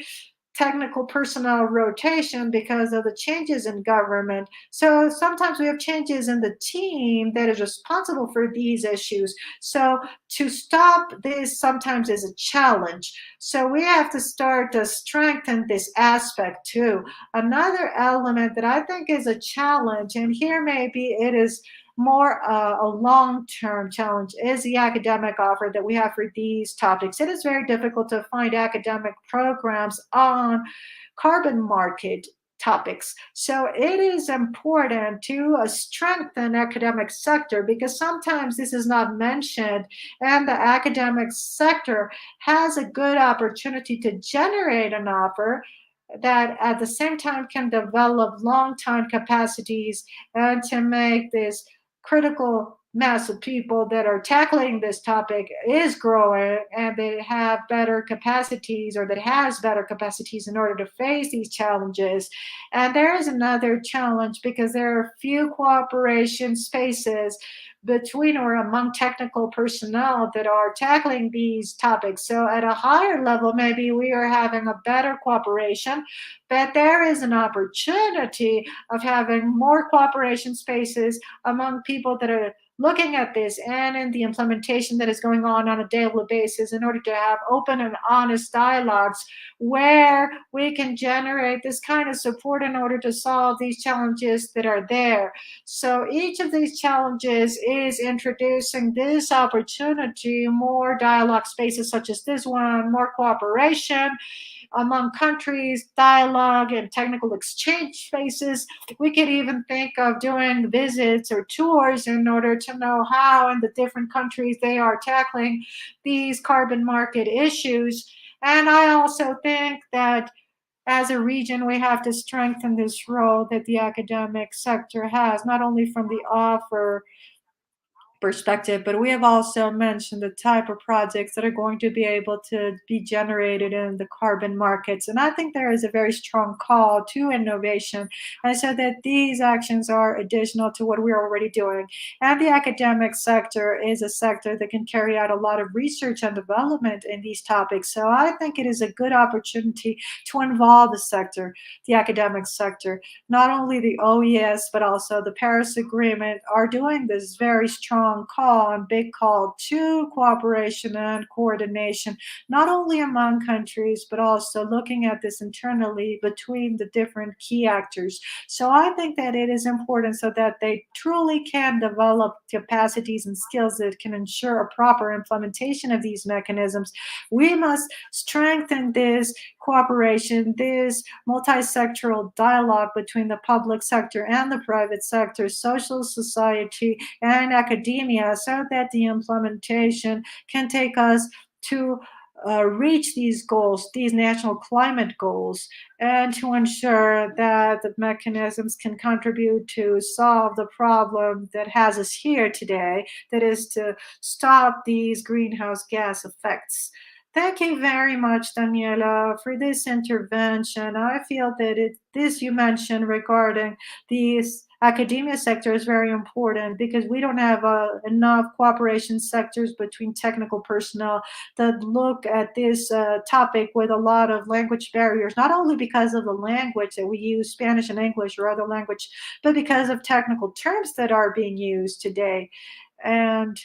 technical personnel rotation because of the changes in government. So sometimes we have changes in the team that is responsible for these issues. So to stop this sometimes is a challenge. So we have to start to strengthen this aspect too. Another element that I think is a challenge, and here maybe it is more a long-term challenge, is the academic offer that we have for these topics. It is very difficult to find academic programs on carbon market topics. So it is important to strengthen academic sector because sometimes this is not mentioned, and the academic sector has a good opportunity to generate an offer that at the same time can develop long-time capacities and to make this critical mass of people that are tackling this topic is growing, and they have better capacities, or that has better capacities in order to face these challenges. And there is another challenge because there are few cooperation spaces between or among technical personnel that are tackling these topics. So at a higher level, maybe we are having a better cooperation, but there is an opportunity of having more cooperation spaces among people that are looking at this and in the implementation that is going on a daily basis, in order to have open and honest dialogues where we can generate this kind of support in order to solve these challenges that are there. So each of these challenges is introducing this opportunity, more dialogue spaces such as this one, more cooperation among countries, dialogue and technical exchange spaces. We could even think of doing visits or tours in order to know how in the different countries they are tackling these carbon market issues. And I also think that as a region, we have to strengthen this role that the academic sector has, not only from the offer perspective, but we have also mentioned the type of projects that are going to be able to be generated in the carbon markets. And I think there is a very strong call to innovation, and so that these actions are additional to what we're already doing. And the academic sector is a sector that can carry out a lot of research and development in these topics. So I think it is a good opportunity to involve the sector, the academic sector. Not only the OES, but also the Paris Agreement are doing this very strong call and big call to cooperation and coordination, not only among countries, but also looking at this internally between the different key actors. So I think that it is important so that they truly can develop capacities and skills that can ensure a proper implementation of these mechanisms. We must strengthen this cooperation, this multi-sectoral dialogue between the public sector and the private sector, social society, and academia, so that the implementation can take us to reach these goals, these national climate goals, and to ensure that the mechanisms can contribute to solve the problem that has us here today, that is to stop these greenhouse gas effects. Thank you very much, Daniela, for this intervention. I feel that this you mentioned regarding the academia sector is very important, because we don't have enough cooperation sectors between technical personnel that look at this topic with a lot of language barriers, not only because of the language that we use, Spanish and English or other language, but because of technical terms that are being used today. And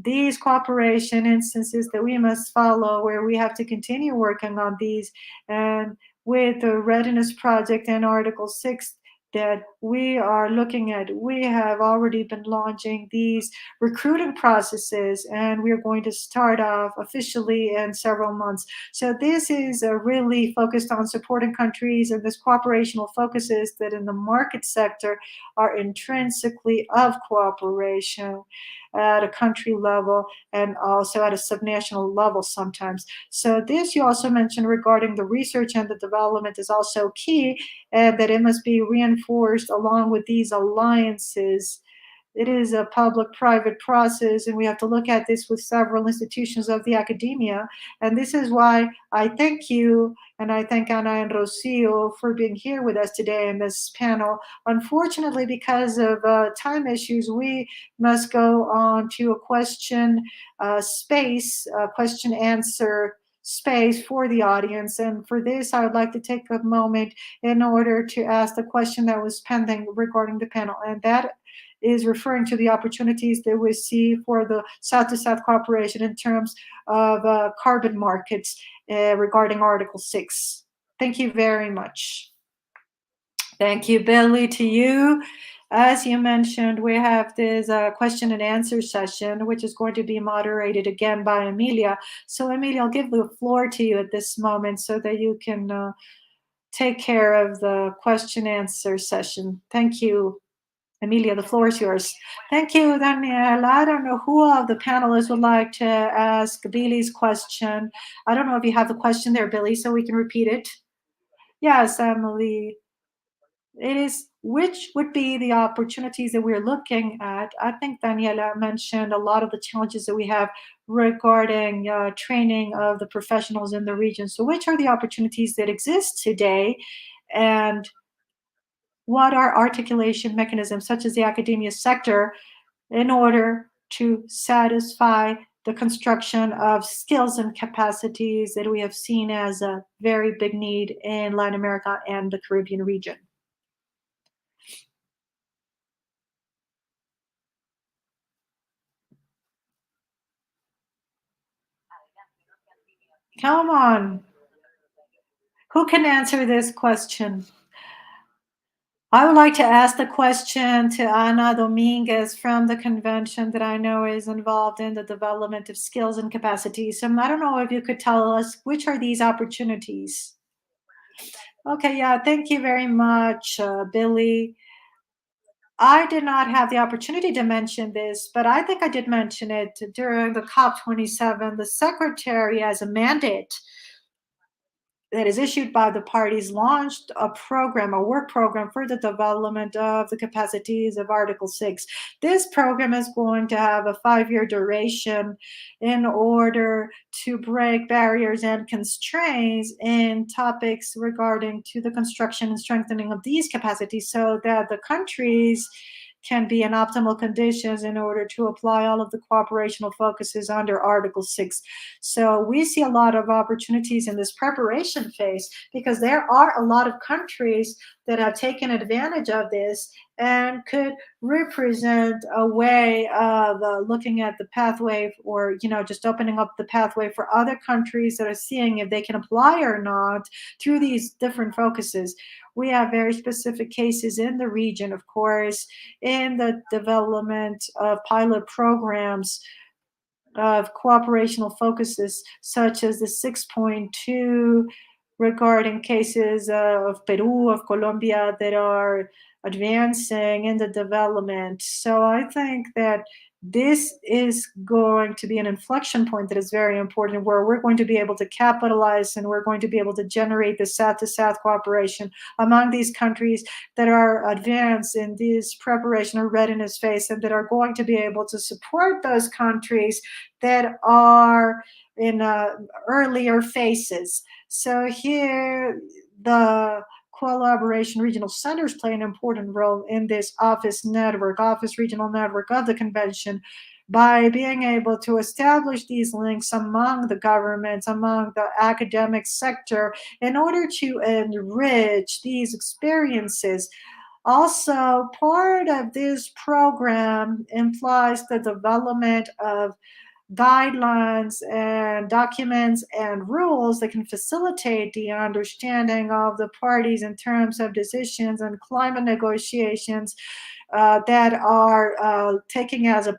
these cooperation instances that we must follow, where we have to continue working on these, and with the readiness project and Article 6 that we are looking at, we have already been launching these recruiting processes, and we're going to start off officially in several months. So this is really focused on supporting countries, and this cooperational focuses that in the market sector are intrinsically of cooperation at a country level and also at a subnational level sometimes. So this you also mentioned regarding the research and the development is also key, and that it must be reinforced along with these alliances. It is a public-private process, and we have to look at this with several institutions of the academia. And this is why I thank you, and I thank Ana and Rocio for being here with us today in this panel. Unfortunately, because of time issues, we must go on to a question question-answer space for the audience. And for this, I would like to take a moment in order to ask the question that was pending regarding the panel, and that is referring to the opportunities that we see for the South-to-South cooperation in terms of carbon markets regarding Article 6. Thank you very much. Thank you, Billy, to you. As you mentioned, we have this question and answer session, which is going to be moderated again by Emilia. So Emilia, I'll give the floor to you at this moment so that you can take care of the question and answer session. Thank you. Emilia, the floor is yours. Thank you, Daniel. I don't know who of the panelists would like to ask Billy's question. I don't know if you have the question there, Billy, so we can repeat it. Yes, Emily. it is which would be the opportunities that we're looking at. I think Daniela mentioned a lot of the challenges that we have regarding training of the professionals in the region. So, which are the opportunities that exist today, and what are articulation mechanisms, such as the academia sector, in order to satisfy the construction of skills and capacities that we have seen as a very big need in Latin America and the Caribbean region? Come on. Who can answer this question? I would like to ask the question to Ana Dominguez from the convention that I know is involved in the development of skills and capacities. So I don't know if you could tell us which are these opportunities. Okay, yeah, thank you very much, Billy. I did not have the opportunity to mention this, but I think I did mention it during the COP27. The secretary has a mandate that is issued by the parties launched a program, a work program for the development of the capacities of Article 6. This program is going to have a 5-year duration in order to break barriers and constraints in topics regarding to the construction and strengthening of these capacities so that the countries can be in optimal conditions in order to apply all of the cooperational focuses under Article 6. So we see a lot of opportunities in this preparation phase because there are a lot of countries that have taken advantage of this and could represent a way of looking at the pathway, or just opening up the pathway for other countries that are seeing if they can apply or not through these different focuses. We have very specific cases in the region, of course, in the development of pilot programs of cooperational focuses, such as the 6.2 regarding cases of Peru, of Colombia, that are advancing in the development. So I think that this is going to be an inflection point that is very important, where we're going to be able to capitalize and we're going to be able to generate the South to South cooperation among these countries that are advanced in this preparation or readiness phase, and that are going to be able to support those countries that are in earlier phases. So here, the collaboration regional centers play an important role in this office regional network of the convention, by being able to establish these links among the governments, among the academic sector, in order to enrich these experiences. Also, part of this program implies the development of guidelines and documents and rules that can facilitate the understanding of the parties in terms of decisions and climate negotiations that are taking as a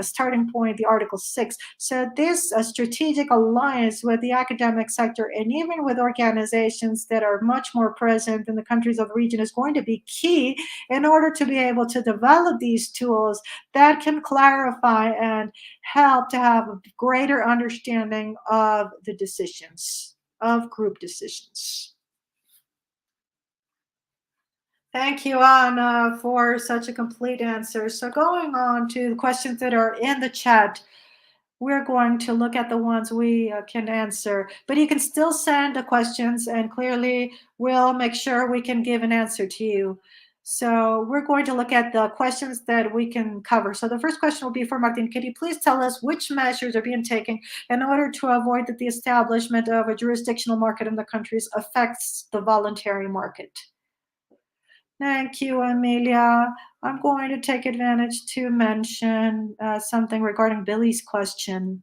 starting point, the Article 6. So this strategic alliance with the academic sector and even with organizations that are much more present in the countries of the region is going to be key in order to be able to develop these tools that can clarify and help to have a greater understanding of the decisions, of group decisions. Thank you, Anna, for such a complete answer. So going on to the questions that are in the chat, we're going to look at the ones we can answer, but you can still send the questions and clearly we'll make sure we can give an answer to you. So we're going to look at the questions that we can cover. So the first question will be for Martin. Could you please tell us which measures are being taken in order to avoid that the establishment of a jurisdictional market in the countries affects the voluntary market? Thank you, Amelia. I'm going to take advantage to mention something regarding Billy's question.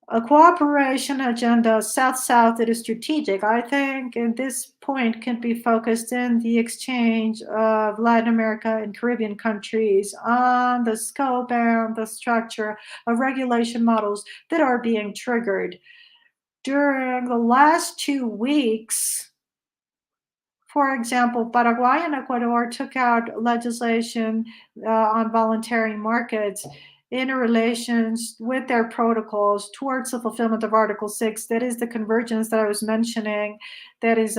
A cooperation agenda, South-South, that is strategic, I think, and this point can be focused in the exchange of Latin America and Caribbean countries on the scope and the structure of regulation models that are being triggered. During the last 2 weeks, for example, Paraguay and Ecuador took out legislation on voluntary markets in relations with their protocols towards the fulfillment of Article 6. That is the convergence that I was mentioning, that is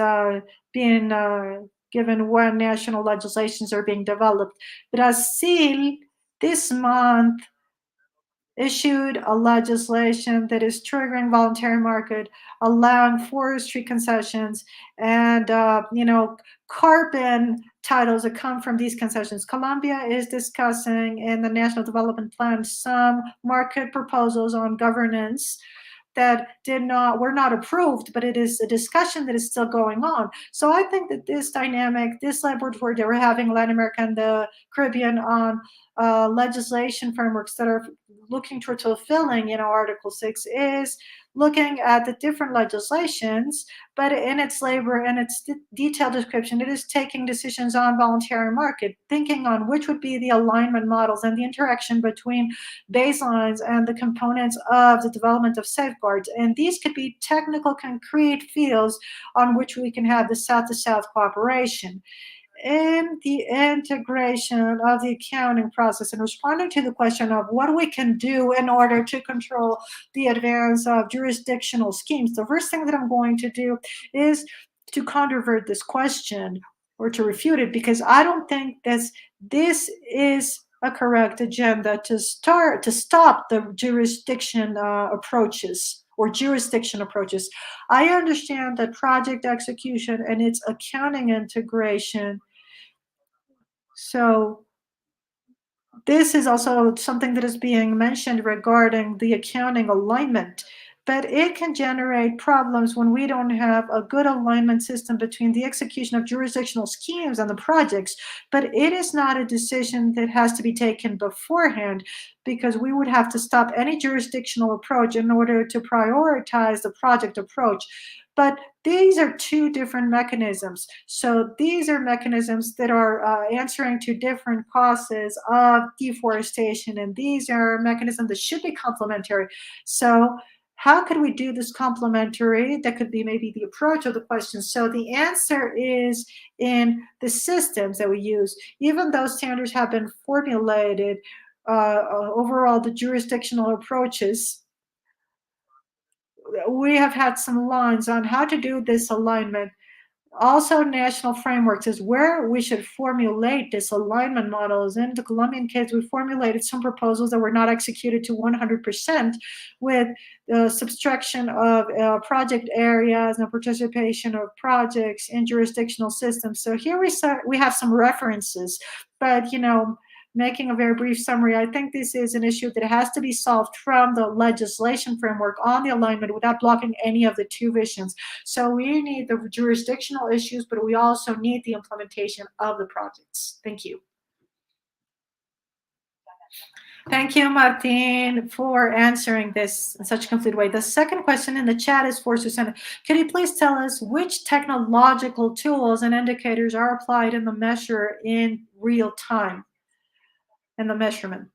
being given when national legislations are being developed. Brazil this month issued a legislation that is triggering voluntary market, allowing forestry concessions and carbon titles that come from these concessions. Colombia is discussing in the National Development Plan some market proposals on governance that were not approved, but it is a discussion that is still going on. So I think that this dynamic, this laboratory that we're having in Latin America and the Caribbean on legislation frameworks that are looking towards fulfilling, Article 6 is looking at the different legislations, but in its labor and its detailed description, it is taking decisions on voluntary market, thinking on which would be the alignment models and the interaction between baselines and the components of the development of safeguards. And these could be technical, concrete fields on which we can have the South-to-South cooperation. In the integration of the accounting process and responding to the question of what we can do in order to control the advance of jurisdictional schemes, the first thing that I'm going to do is to controvert this question or to refute it, because I don't think this is a correct agenda to stop the jurisdiction approaches or jurisdiction approaches. I understand that project execution and its accounting integration. So this is also something that is being mentioned regarding the accounting alignment, but it can generate problems when we don't have a good alignment system between the execution of jurisdictional schemes and the projects. But it is not a decision that has to be taken beforehand, because we would have to stop any jurisdictional approach in order to prioritize the project approach. But these are two different mechanisms. So these are mechanisms that are answering to different causes of deforestation, and these are mechanisms that should be complementary. So how could we do this complementary? That could be maybe the approach of the question. So the answer is in the systems that we use. Even though standards have been formulated, overall the jurisdictional approaches, we have had some lines on how to do this alignment. Also, national frameworks is where we should formulate this alignment models. In the Colombian case, we formulated some proposals that were not executed to 100% with the subtraction of project areas and participation of projects in jurisdictional systems. So here we have some references, but making a very brief summary, I think this is an issue that has to be solved from the legislation framework on the alignment without blocking any of the two visions. So we need the jurisdictional issues, but we also need the implementation of the projects. Thank you. Thank you, Martin, for answering this in such a complete way. The second question in the chat is for Susana. Can you please tell us which technological tools and indicators are applied in the measure in real time? And the measurement.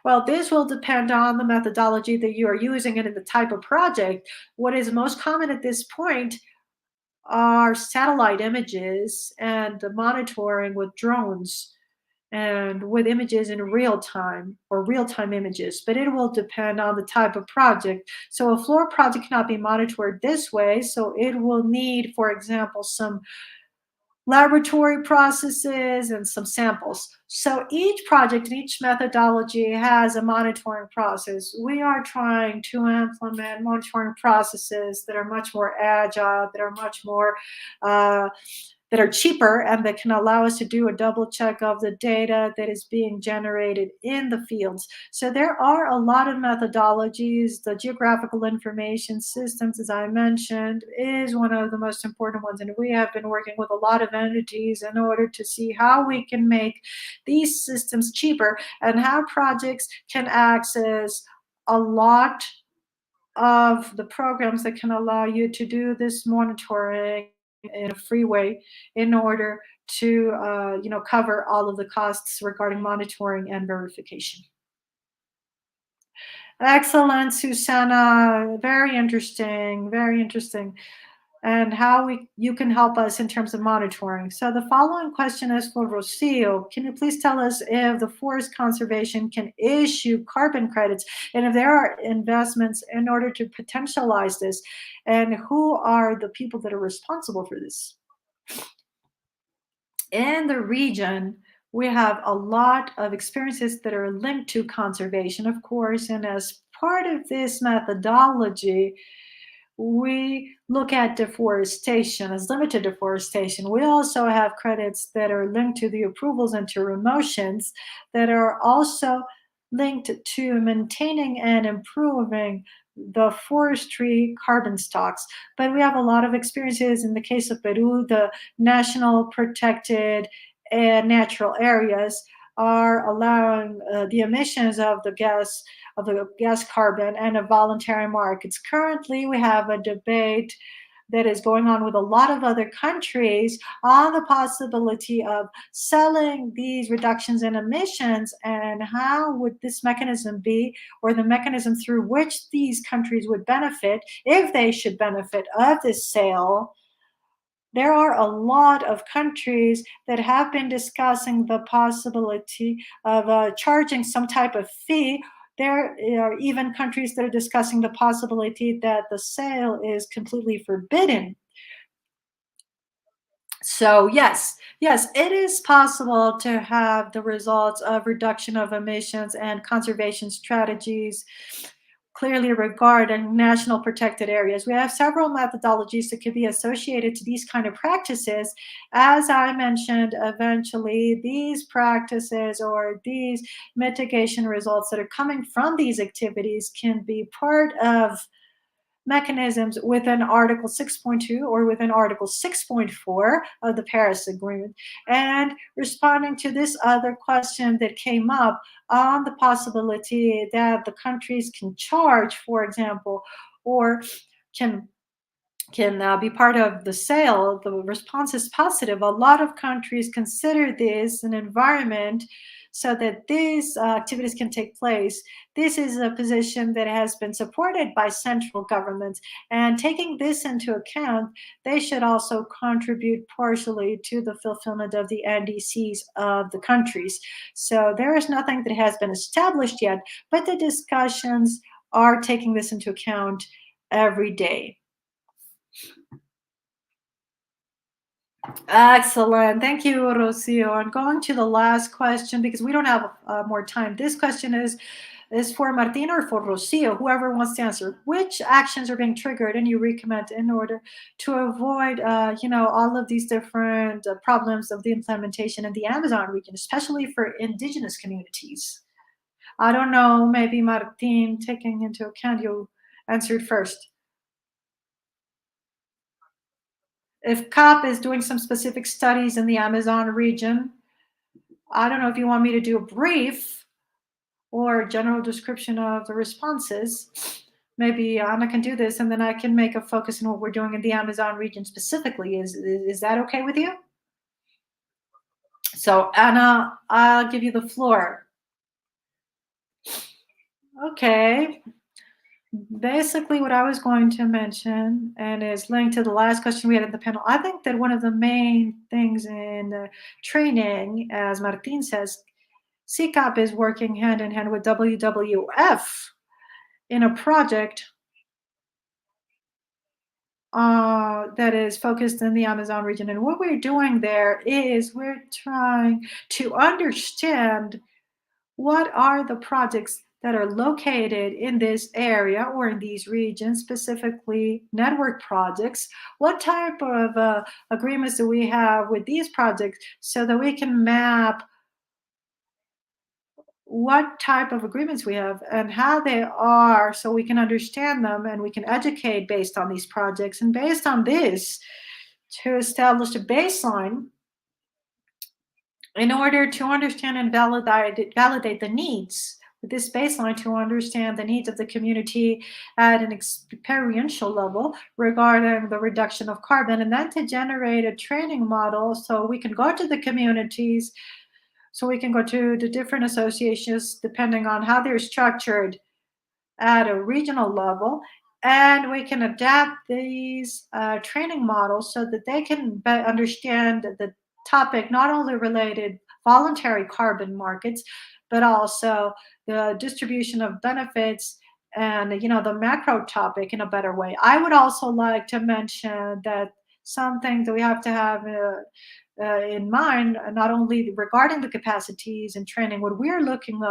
Well, this will depend on the methodology that you are using and in the type of project. What is most common at this point are satellite images and the monitoring with drones and with images in real time or real-time images, but it will depend on the type of project. So a floor project cannot be monitored this way, so it will need, for example, some laboratory processes and some samples. So each project and each methodology has a monitoring process. We are trying to implement monitoring processes that are much more agile, that are much more that are cheaper, and that can allow us to do a double check of the data that is being generated in the fields. So there are a lot of methodologies. The geographical information systems, as I mentioned, is one of the most important ones. And we have been working with a lot of entities in order to see how we can make these systems cheaper and how projects can access a lot of the programs that can allow you to do this monitoring in a free way in order to cover all of the costs regarding monitoring and verification. Excellent, Susana. Very interesting, very interesting. And how you can help us in terms of monitoring. So the following question is for Rocio. Can you please tell us if the Forest Conservation can issue carbon credits and if there are investments in order to potentialize this, and who are the people that are responsible for this? In the region, we have a lot of experiences that are linked to conservation, of course, and as part of this methodology, we look at deforestation as limited deforestation. We also have credits that are linked to the approvals and to remotions that are also linked to maintaining and improving the forestry carbon stocks. But we have a lot of experiences in the case of Peru, the national protected and natural areas are allowing the emissions of the gas carbon and of voluntary markets. Currently, we have a debate that is going on with a lot of other countries on the possibility of selling these reductions in emissions and how would this mechanism be, or the mechanism through which these countries would benefit, if they should benefit of this sale. There are a lot of countries that have been discussing the possibility of charging some type of fee. There are even countries that are discussing the possibility that the sale is completely forbidden. So yes, it is possible to have the results of reduction of emissions and conservation strategies clearly regarding national protected areas. We have several methodologies that could be associated to these kind of practices. As I mentioned, eventually these practices or these mitigation results that are coming from these activities can be part of mechanisms within Article 6.2 or within Article 6.4 of the Paris Agreement. And responding to this other question that came up on the possibility that the countries can charge, for example, or can be part of the sale, the response is positive. A lot of countries consider this an environment so that these activities can take place. This is a position that has been supported by central governments. And taking this into account, they should also contribute partially to the fulfillment of the NDCs of the countries. So there is nothing that has been established yet, but the discussions are taking this into account every day. Excellent. Thank you, Rocio. I'm going to the last question because we don't have more time. This question is for Martin or for Rocio, whoever wants to answer. Which actions are being triggered and you recommend in order to avoid, all of these different problems of the implementation in the Amazon region, especially for indigenous communities? I don't know, maybe Martin, taking into account you answered first. If COP is doing some specific studies in the Amazon region, I don't know if you want me to do a brief or general description of the responses. Maybe Anna can do this and then I can make a focus on what we're doing in the Amazon region specifically. Is that okay with you? So Anna, I'll give you the floor. Okay. Basically, what I was going to mention, and is linked to the last question we had at the panel, I think that one of the main things in training, as Martin says, CCOP is working hand in hand with WWF in a project that is focused in the Amazon region. And what we're doing there is we're trying to understand what are the projects that are located in this area or in these regions, specifically network projects? What type of agreements do we have with these projects so that we can map what type of agreements we have and how they are so we can understand them and we can educate based on these projects, and based on this to establish a baseline in order to understand and validate the needs with this baseline, to understand the needs of the community at an experiential level regarding the reduction of carbon, and then to generate a training model so we can go to the communities, so we can go to the different associations depending on how they're structured at a regional level, and we can adapt these training models so that they can understand the topic not only related voluntary carbon markets, but also the distribution of benefits and the macro topic in a better way. I would also like to mention that something that we have to have in mind, not only regarding the capacities and training. What we're looking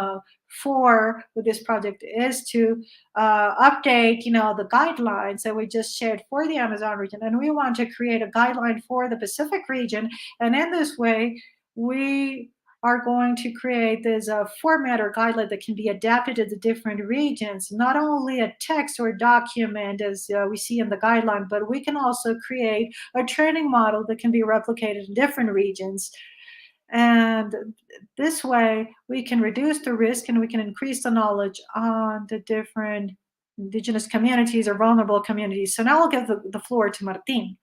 for with this project is to update, the guidelines that we just shared for the Amazon region, and we want to create a guideline for the Pacific region. And in this way, we are going to create this format or guideline that can be adapted to the different regions, not only a text or document as we see in the guideline, but we can also create a training model that can be replicated in different regions. And this way, we can reduce the risk and we can increase the knowledge on the different indigenous communities or vulnerable communities. So now I'll give the floor to Martin.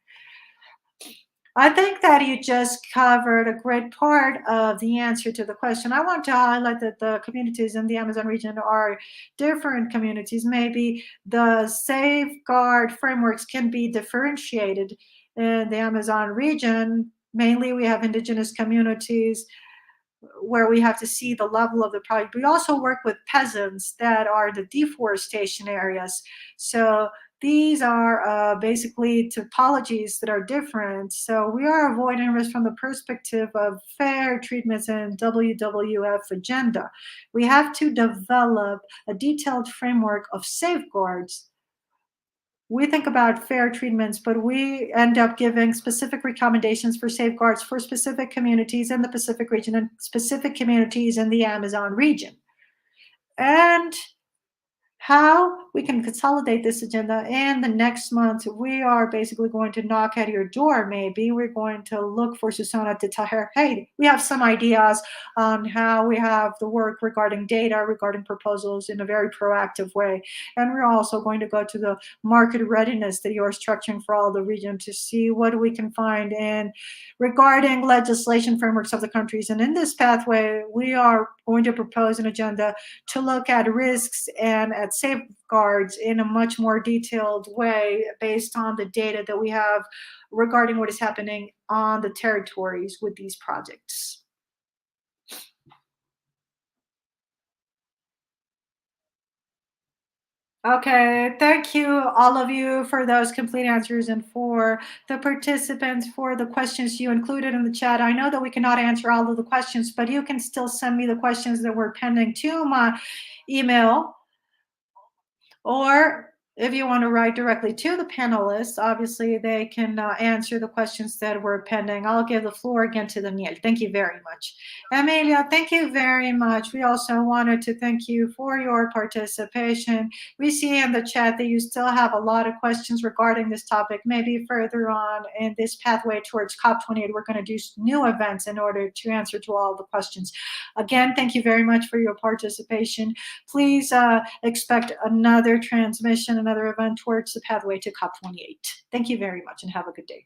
I think that you just covered a great part of the answer to the question. I want to highlight that the communities in the Amazon region are different communities. Maybe the safeguard frameworks can be differentiated. In the Amazon region, mainly we have indigenous communities where we have to see the level of the project. We also work with peasants that are the deforestation areas. So these are basically topologies that are different. So we are avoiding risk from the perspective of fair treatments and WWF agenda. We have to develop a detailed framework of safeguards. We think about fair treatments, but we end up giving specific recommendations for safeguards for specific communities in the Pacific region and specific communities in the Amazon region. And how we can consolidate this agenda. And the next month, we are basically going to knock at your door. Maybe we're going to look for Susana to tell her, hey, we have some ideas on how we have the work regarding data, regarding proposals in a very proactive way. And we're also going to go to the market readiness that you're structuring for all the region to see what we can find in regarding legislation frameworks of the countries. And in this pathway, we are going to propose an agenda to look at risks and at safeguards in a much more detailed way based on the data that we have regarding what is happening on the territories with these projects. Okay, thank you all of you for those complete answers and for the participants for the questions you included in the chat. I know that we cannot answer all of the questions, but you can still send me the questions that were pending to my email. Or if you want to write directly to the panelists, obviously they can answer the questions that were pending. I'll give the floor again to Daniel. Thank you very much. Amelia, thank you very much. We also wanted to thank you for your participation. We see in the chat that you still have a lot of questions regarding this topic. Maybe further on in this pathway towards COP28, we're going to do new events in order to answer to all the questions. Again, thank you very much for your participation. Please expect another transmission, another event towards the pathway to COP28. Thank you very much and have a good day.